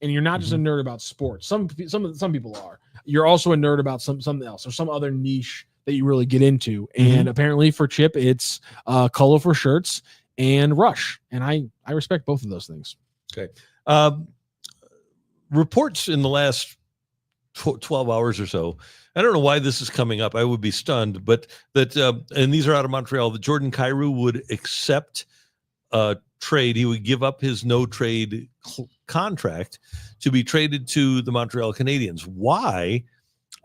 and you're not just a nerd about sports. Some people are. You're also a nerd about something else or some other niche that you really get into. And apparently for Chip, it's colorful shirts and Rush. And I respect both of those things. Okay. Reports in the last 12 hours or so, I don't know why this is coming up. I would be stunned, but that, and these are out of Montreal, that Jordan Kyrou would accept a trade. He would give up his no trade contract to be traded to the Montreal Canadiens. Why?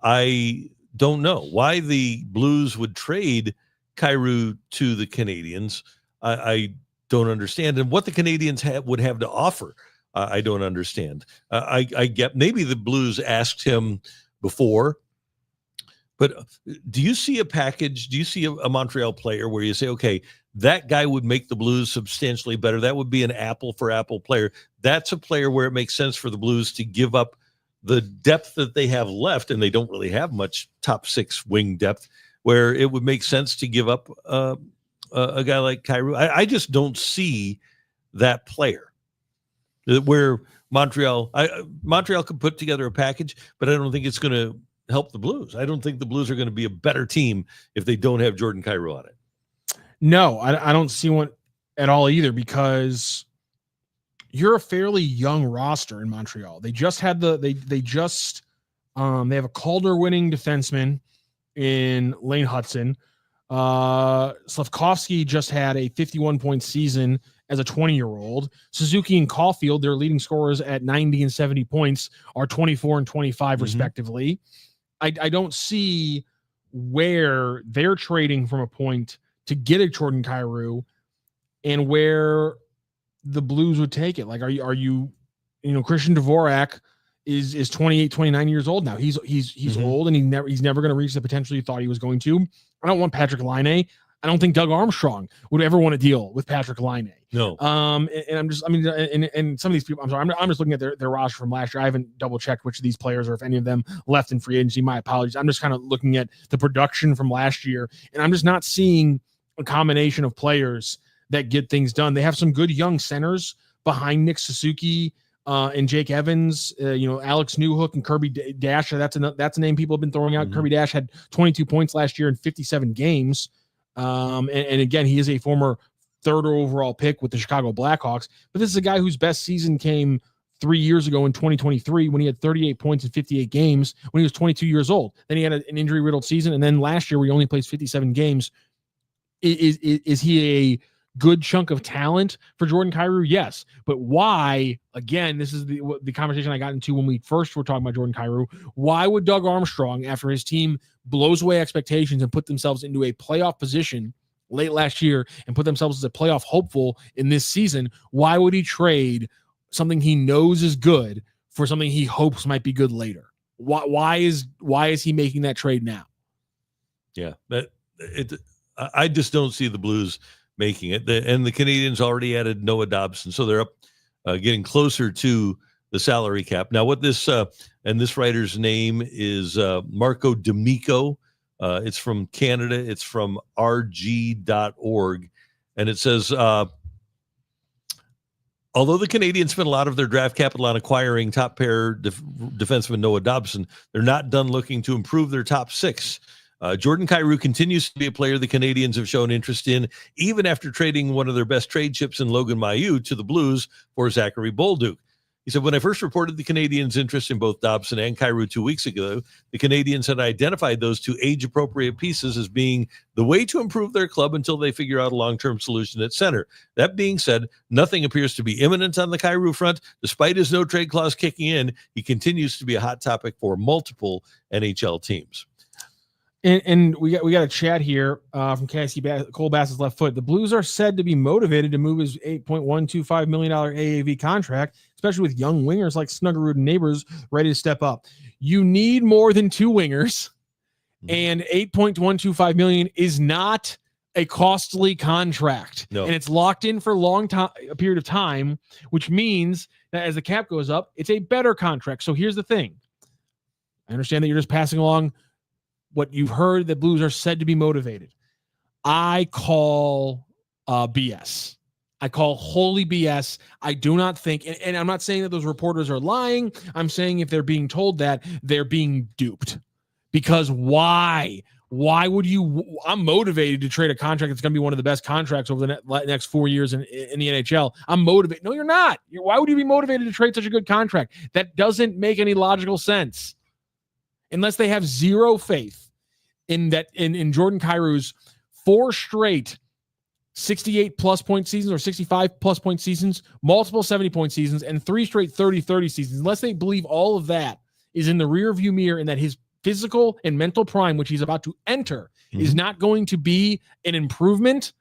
I don't know why the Blues would trade Kyrou to the Canadiens. I don't understand. And what the Canadiens would have to offer, I don't understand. I get maybe the Blues asked him before, but do you see a package? Do you see a Montreal player where you say, okay, that guy would make the Blues substantially better? That would be an apple for apple player. That's a player where it makes sense for the Blues to give up the depth that they have left, and they don't really have much top six wing depth, where it would make sense to give up a guy like Kyrou. I just don't see that player where Montreal could put together a package, but I don't think it's going to help the Blues. I don't think the Blues are going to be a better team if they don't have Jordan Kyrou on it. No, I don't see one at all either, because you're a fairly young roster in Montreal. They just had they have a Calder winning defenseman in Lane Hudson. Slavkovsky just had a 51-point season as a 20-year-old. Suzuki and Caulfield, their leading scorers at 90 and 70 points, are 24 and 25 respectively. I don't see where they're trading from a point to get a Jordan Kyrou and where the Blues would take it. Like, are you Christian Dvorak is 28, 29 years old now. He's old, and he's never going to reach the potential you thought he was going to. I don't want Patrick Laine. I don't think Doug Armstrong would ever want to deal with Patrick Laine. No. And some of these people, I'm sorry, I'm just looking at their roster from last year. I haven't double checked which of these players or if any of them left in free agency. My apologies. I'm just kind of looking at the production from last year, and I'm just not seeing a combination of players that get things done. They have some good young centers behind Nick Suzuki and Jake Evans, Alex Newhook and Kirby Dash. That's a name people have been throwing out. Kirby Dash had 22 points last year in 57 games. And again, he is a former third overall pick with the Chicago Blackhawks, but this is a guy whose best season came 3 years ago in 2023 when he had 38 points in 58 games when he was 22 years old. Then he had an injury riddled season. And then last year where he only plays 57 games, is he a good chunk of talent for Jordan Kyrou? Yes. But why, again, this is the conversation I got into when we first were talking about Jordan Kyrou. Why would Doug Armstrong, after his team blows away expectations and put themselves into a playoff position late last year and put themselves as a playoff hopeful in this season, why would he trade something he knows is good for something he hopes might be good later? Why is he making that trade now? Yeah, I just don't see the Blues making it. And the Canadiens already added Noah Dobson, so they're up getting closer to the salary cap. Now, what this and this writer's name is Marco D'Amico. It's from Canada. It's from rg.org. And it says, although the Canadiens spent a lot of their draft capital on acquiring top pair defenseman Noah Dobson, they're not done looking to improve their top six. Jordan Kyrou continues to be a player the Canadiens have shown interest in, even after trading one of their best trade chips in Logan Mailloux to the Blues for Zachary Bolduc. He said, when I first reported the Canadiens' interest in both Dobson and Kyrou 2 weeks ago, the Canadiens had identified those two age-appropriate pieces as being the way to improve their club until they figure out a long-term solution at center. That being said, nothing appears to be imminent on the Kyrou front. Despite his no-trade clause kicking in, he continues to be a hot topic for multiple NHL teams. And we got a chat here from Cassie Cole Bass's left foot. The Blues are said to be motivated to move his $8.125 million AAV contract, especially with young wingers like Snuggerud and Neighbors ready to step up. You need more than two wingers, and $8.125 million is not a costly contract. No. And it's locked in for a period of time, which means that as the cap goes up, it's a better contract. So here's the thing. I understand that you're just passing along what you've heard, that Blues are said to be motivated. I call BS. I call holy BS. I do not think, and I'm not saying that those reporters are lying. I'm saying if they're being told that, they're being duped. Because why? Why would you? I'm motivated to trade a contract that's going to be one of the best contracts over the next 4 years in the NHL. I'm motivated. No, you're not. Why would you be motivated to trade such a good contract? That doesn't make any logical sense. Unless they have zero faith in Jordan Kyrou's 4 straight 68-plus point seasons or 65-plus point seasons, multiple 70-point seasons, and 3 straight 30-30 seasons, unless they believe all of that is in the rearview mirror and that his physical and mental prime, which he's about to enter, is not going to be an improvement,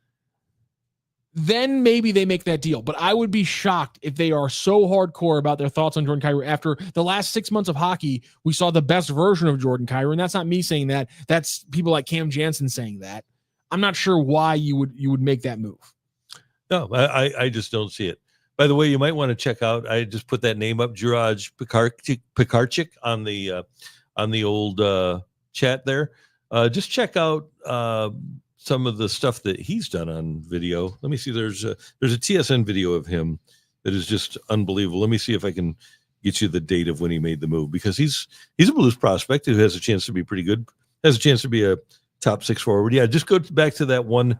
then maybe they make that deal. But I would be shocked if they are so hardcore about their thoughts on Jordan Kyrou. After the last 6 months of hockey, we saw the best version of Jordan Kyrou, and that's not me saying that. That's people like Cam Jansen saying that. I'm not sure why you would make that move. No, I just don't see it. By the way, you might want to check out, I just put that name up, Juraj Pekarchik on the old chat there. Just check out some of the stuff that he's done on video. Let me see. There's a TSN video of him that is just unbelievable. Let me see if I can get you the date of when he made the move, because he's a Blues prospect who has a chance to be pretty good, has a chance to be a top 6 forward. Yeah, just go back to that one.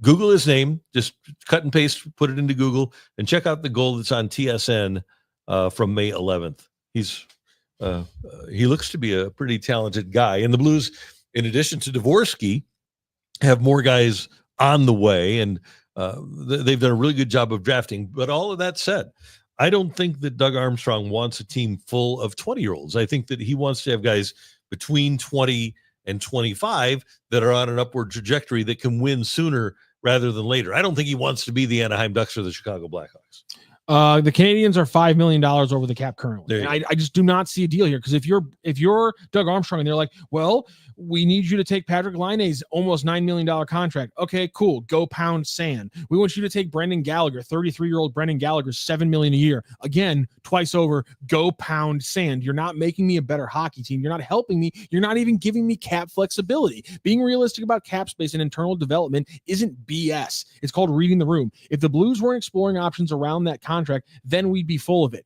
Google his name, just cut and paste, put it into Google, and check out the goal that's on TSN from May 11th. He looks to be a pretty talented guy, and the Blues, in addition to Dvorsky, have more guys on the way, and they've done a really good job of drafting. But all of that said, I don't think that Doug Armstrong wants a team full of 20-year-olds. I think that he wants to have guys between 20 and 25 that are on an upward trajectory that can win sooner rather than later. I don't think he wants to be the Anaheim Ducks or the Chicago Blackhawks. The Canadiens are $5 million over the cap currently. I just do not see a deal here, because if you're Doug Armstrong and they're like, well, we need you to take Patrick Laine's almost $9 million contract. Okay, cool. Go pound sand. We want you to take Brendan Gallagher, 33-year-old Brendan Gallagher, $7 million a year. Again, twice over. Go pound sand. You're not making me a better hockey team. You're not helping me. You're not even giving me cap flexibility. Being realistic about cap space and internal development isn't BS. It's called reading the room. If the Blues weren't exploring options around that contract, then we'd be full of it.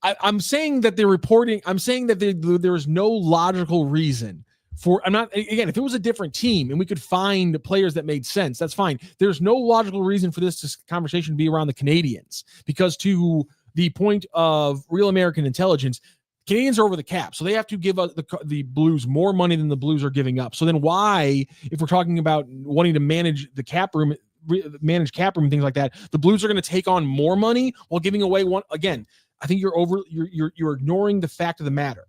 I'm saying that they're reporting. I'm saying that there is no logical reason for. I'm not. Again, if it was a different team and we could find players that made sense, that's fine. There's no logical reason for this conversation to be around the Canadiens, because to the point of real American intelligence, Canadiens are over the cap, so they have to give the Blues more money than the Blues are giving up. So then why, if we're talking about wanting to manage the cap room, things like that, the Blues are going to take on more money while giving away one? Again, I think you're ignoring the fact of the matter.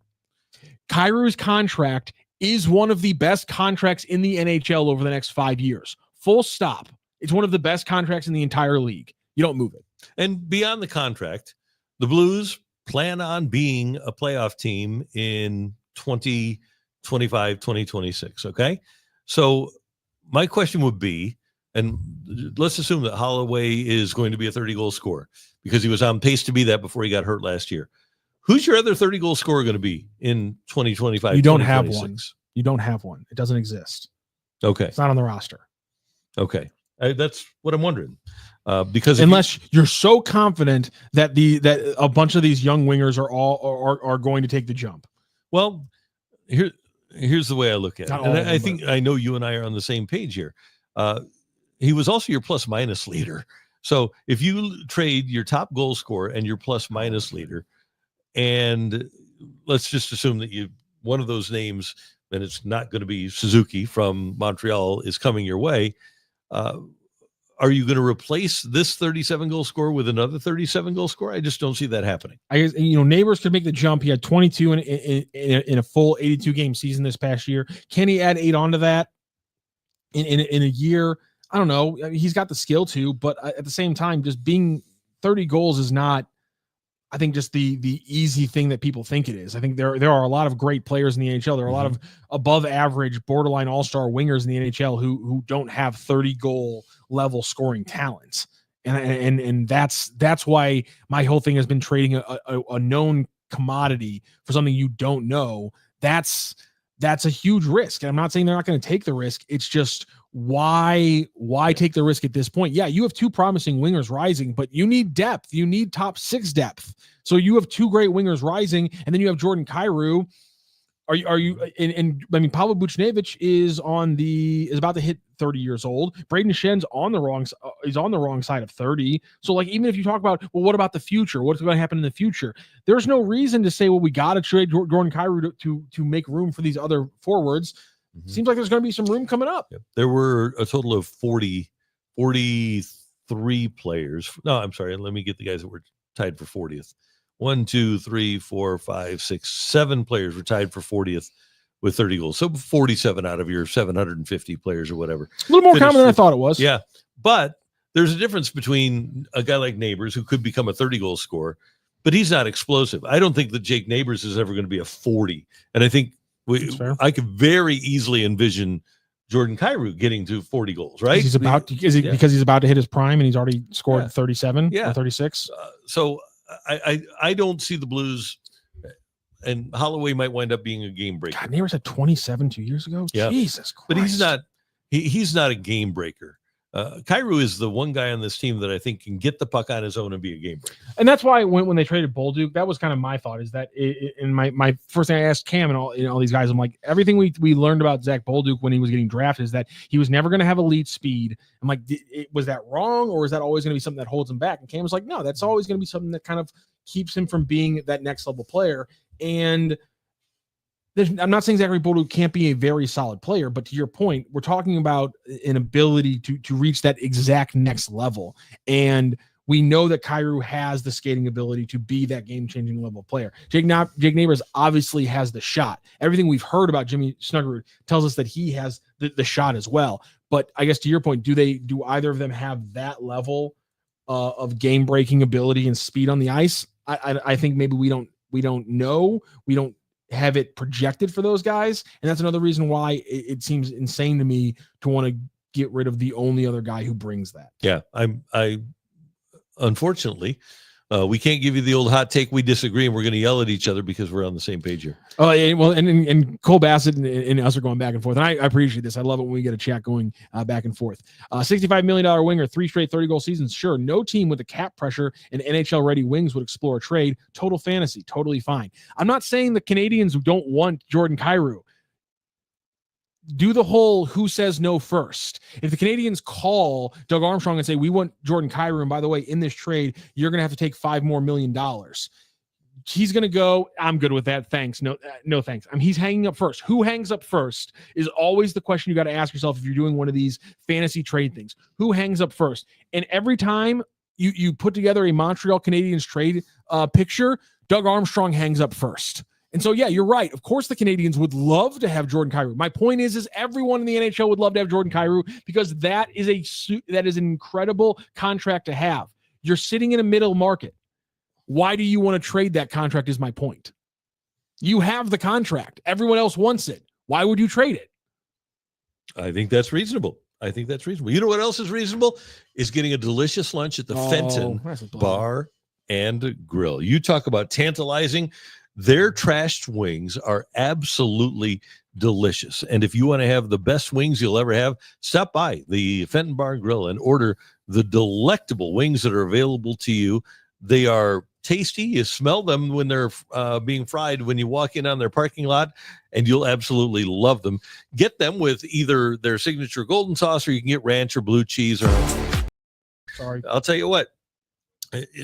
Kyrou's contract is one of the best contracts in the NHL over the next 5 years. Full stop. It's one of the best contracts in the entire league. You don't move it. And beyond the contract, the Blues plan on being a playoff team in 2025, 2026. Okay. So my question would be, and let's assume that Holloway is going to be a 30-goal scorer because he was on pace to be that before he got hurt last year. Who's your other 30-goal scorer going to be in 2025? You don't have one. You don't have one. It doesn't exist. Okay. It's not on the roster. Okay. That's what I'm wondering. Because unless you're so confident that a bunch of these young wingers are going to take the jump. Well, here's the way I look at it. And I think I know you and I are on the same page here. He was also your plus minus leader. So if you trade your top goal scorer and your plus minus leader, and let's just assume that one of those names, and it's not going to be Suzuki from Montreal, is coming your way. Are you going to replace this 37-goal scorer with another 37-goal scorer? I just don't see that happening. Neighbors could make the jump. He had 22 in a full 82-game season this past year. Can he add 8 onto that in a year? I don't know. He's got the skill to, but at the same time, just being 30 goals is not, I think, just the easy thing that people think it is. I think there are a lot of great players in the NHL. There are a lot of above average, borderline all-star wingers in the NHL who don't have 30-goal level scoring talents. And that's why my whole thing has been trading a known commodity for something you don't know. That's a huge risk. And I'm not saying they're not going to take the risk. It's just why take the risk at this point? Yeah, you have 2 promising wingers rising, but you need depth. You need top 6 depth. So you have 2 great wingers rising, and then you have Jordan Kyrou. Are you? And I mean, Pavel Buchnevich is about to hit 30 years old. Braden Schen's on the wrong side of 30. So like, even if you talk about, well, what about the future? What's going to happen in the future? There's no reason to say, well, we got to trade Jordan Kyrou to make room for these other forwards. Seems like there's going to be some room coming up. Yep. There were a total of 43 players. No, I'm sorry. Let me get the guys that were tied for 40th. 1, 2, 3, 4, 5, 6, 7 players were tied for 40th with 30 goals. So 47 out of your 750 players or whatever. A little more common than I thought it was. Yeah. But there's a difference between a guy like Neighbors, who could become a 30-goal scorer, but he's not explosive. I don't think that Jake Neighbors is ever going to be a 40. And I think I could very easily envision Jordan Kyrou getting to 40 goals, right? Because he's about to hit his prime and he's already scored 37 or 36? So I don't see the Blues, and Holloway might wind up being a game breaker. God, Neighbors had 27 2 years ago? Yeah. Jesus Christ. But he's not a game breaker. Kyrou is the one guy on this team that I think can get the puck on his own and be a game breaker. And that's why when they traded Bolduc, that was kind of my thought, is that in my first thing I asked Cam and all these guys, I'm like, everything we learned about Zach Bolduc when he was getting drafted is that he was never going to have elite speed. I'm like, was that wrong, or is that always going to be something that holds him back? And Cam was like, no, that's always going to be something that kind of keeps him from being that next level player. And I'm not saying Zachary Bolduc can't be a very solid player, but to your point, we're talking about an ability to reach that exact next level. And we know that Kyrou has the skating ability to be that game-changing level player. Jake Neighbors obviously has the shot. Everything we've heard about Jimmy Snuggerud tells us that he has the shot as well. But I guess to your point, do either of them have that level of game-breaking ability and speed on the ice? I think maybe we don't know. We don't have it projected for those guys, and that's another reason why it seems insane to me to want to get rid of the only other guy who brings that. Yeah, I unfortunately we can't give you the old hot take. We disagree, and we're going to yell at each other because we're on the same page here. Oh, yeah, well, and Cole Bassett and us are going back and forth, and I appreciate this. I love it when we get a chat going back and forth. $65 million winger, 3 straight 30-goal seasons. Sure, no team with the cap pressure and NHL-ready wings would explore a trade. Total fantasy, totally fine. I'm not saying the Canadiens don't want Jordan Kyrou. Do the whole who says no first. If the Canadiens call Doug Armstrong and say, we want Jordan Kyrou, and by the way, in this trade, you're going to have to take $5 more million. he's going to go, I'm good with that. Thanks. No, no, thanks. He's hanging up first. Who hangs up first is always the question you got to ask yourself if you're doing one of these fantasy trade things. Who hangs up first? And every time you put together a Montreal Canadiens trade picture, Doug Armstrong hangs up first. And so, yeah, you're right. Of course, the Canadiens would love to have Jordan Kyrou. My point is everyone in the NHL would love to have Jordan Kyrou because that is an incredible contract to have. You're sitting in a middle market. Why do you want to trade that contract is my point. You have the contract. Everyone else wants it. Why would you trade it? I think that's reasonable. You know what else is reasonable? Is getting a delicious lunch at the Fenton Bar and Grill. You talk about tantalizing. Their trashed wings are absolutely delicious. And if you want to have the best wings you'll ever have, stop by the Fenton Bar and Grill and order the delectable wings that are available to you. They are tasty. You smell them when they're being fried when you walk in on their parking lot, and you'll absolutely love them. Get them with either their signature golden sauce, or you can get ranch or blue cheese. Or sorry, I'll tell you what,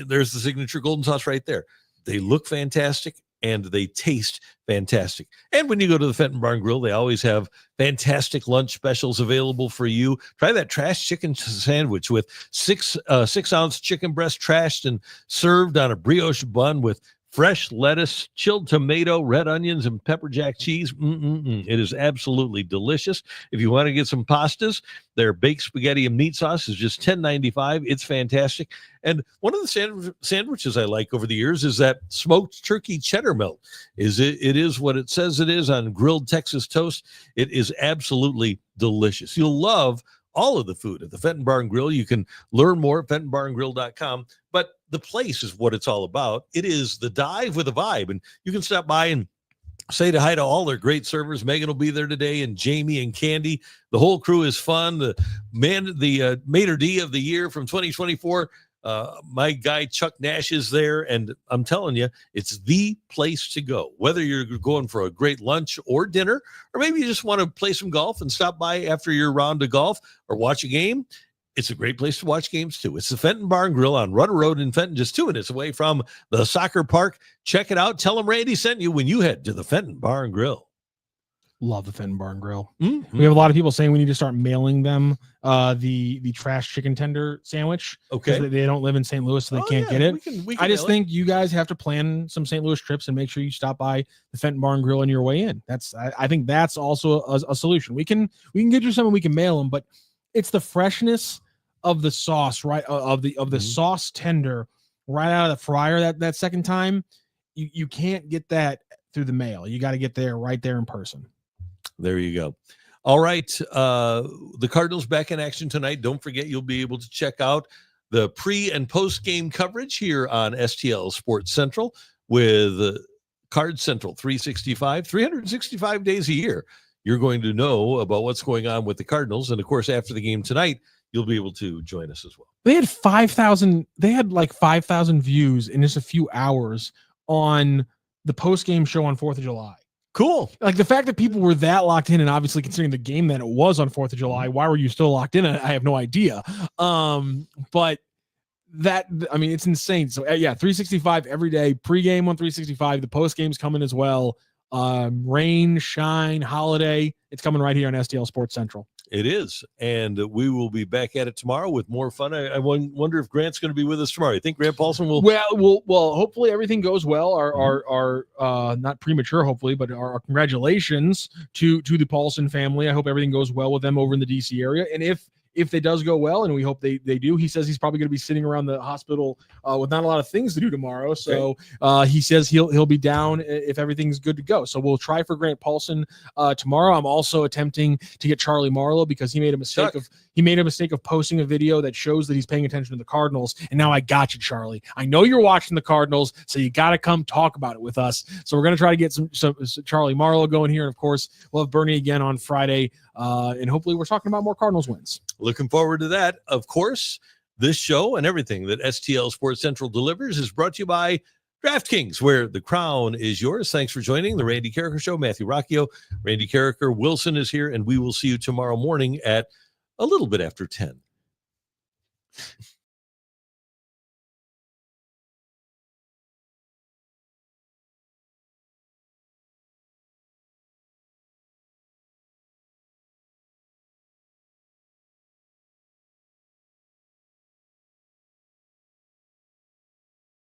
there's the signature golden sauce right there. They look fantastic and they taste fantastic. And when you go to the Fenton Bar and Grill, they always have fantastic lunch specials available for you. Try that trash chicken sandwich with 6-ounce chicken breast trashed and served on a brioche bun with fresh lettuce, chilled tomato, red onions, and pepper jack cheese. It is absolutely delicious. If you want to get some pastas, their baked spaghetti and meat sauce is just $10.95. It's fantastic. And one of the sandwiches I like over the years is that smoked turkey cheddar melt. It is what it says it is on grilled Texas toast. It is absolutely delicious. You'll love all of the food at the Fenton Bar and Grill. You can learn more at fentonbarandgrill.com. But the place is what it's all about. It is the dive with a vibe. And you can stop by and say hi to all their great servers. Megan will be there today, and Jamie and Candy. The whole crew is fun. The Mater D of the year from 2024. My guy Chuck Nash is there, and I'm telling you, it's the place to go. Whether you're going for a great lunch or dinner, or maybe you just want to play some golf and stop by after your round of golf or watch a game, it's a great place to watch games too. It's the Fenton Bar and Grill on Rudder Road in Fenton, just 2 minutes away from the soccer park. Check it out. Tell them Randy sent you when you head to the Fenton Bar and Grill. Love the Fenton Bar and Grill. Mm-hmm. We have a lot of people saying we need to start mailing them the trash chicken tender sandwich. Okay. They don't live in St. Louis, so they can't get it. We can I just think you guys have to plan some St. Louis trips and make sure you stop by the Fenton Bar and Grill on your way in. I think that's also a solution. We can get you some and we can mail them, but it's the freshness of the sauce, right? Of the sauce tender right out of the fryer that second time. You can't get that through the mail. You got to get there right there in person. There you go. All right. The Cardinals back in action tonight. Don't forget, you'll be able to check out the pre and post game coverage here on STL Sports Central with Card Central 365 days a year. You're going to know about what's going on with the Cardinals. And of course, after the game tonight, you'll be able to join us as well. They had 5,000. They had like 5,000 views in just a few hours on the post game show on 4th of July. Cool. Like the fact that people were that locked in, and obviously considering the game that it was on 4th of July, why were you still locked in? I have no idea. But that, I mean, it's insane. So yeah, 365 every day, pregame on 365. The post game's coming as well. Rain, shine, holiday. It's coming right here on STL Sports Central. It is. And we will be back at it tomorrow with more fun. I wonder if Grant's going to be with us tomorrow. You think Grant Paulson will? Well, hopefully everything goes well. Our not premature, hopefully, but our congratulations to the Paulson family. I hope everything goes well with them over in the DC area. And if it does go well, and we hope they do, he says he's probably going to be sitting around the hospital with not a lot of things to do tomorrow. So he says he'll be down if everything's good to go. So we'll try for Grant Paulson tomorrow. I'm also attempting to get Charlie Marlowe because he made a mistake of posting a video that shows that he's paying attention to the Cardinals. And now I got you, Charlie. I know you're watching the Cardinals, so you got to come talk about it with us. So we're going to try to get some Charlie Marlowe going here. And of course, we'll have Bernie again on Friday. And hopefully we're talking about more Cardinals wins. Looking forward to that. Of course, this show and everything that STL Sports Central delivers is brought to you by DraftKings, where the crown is yours. Thanks for joining the Randy Karraker Show. Matthew Rocchio, Randy Karraker, Wilson is here, and we will see you tomorrow morning at a little bit after 10.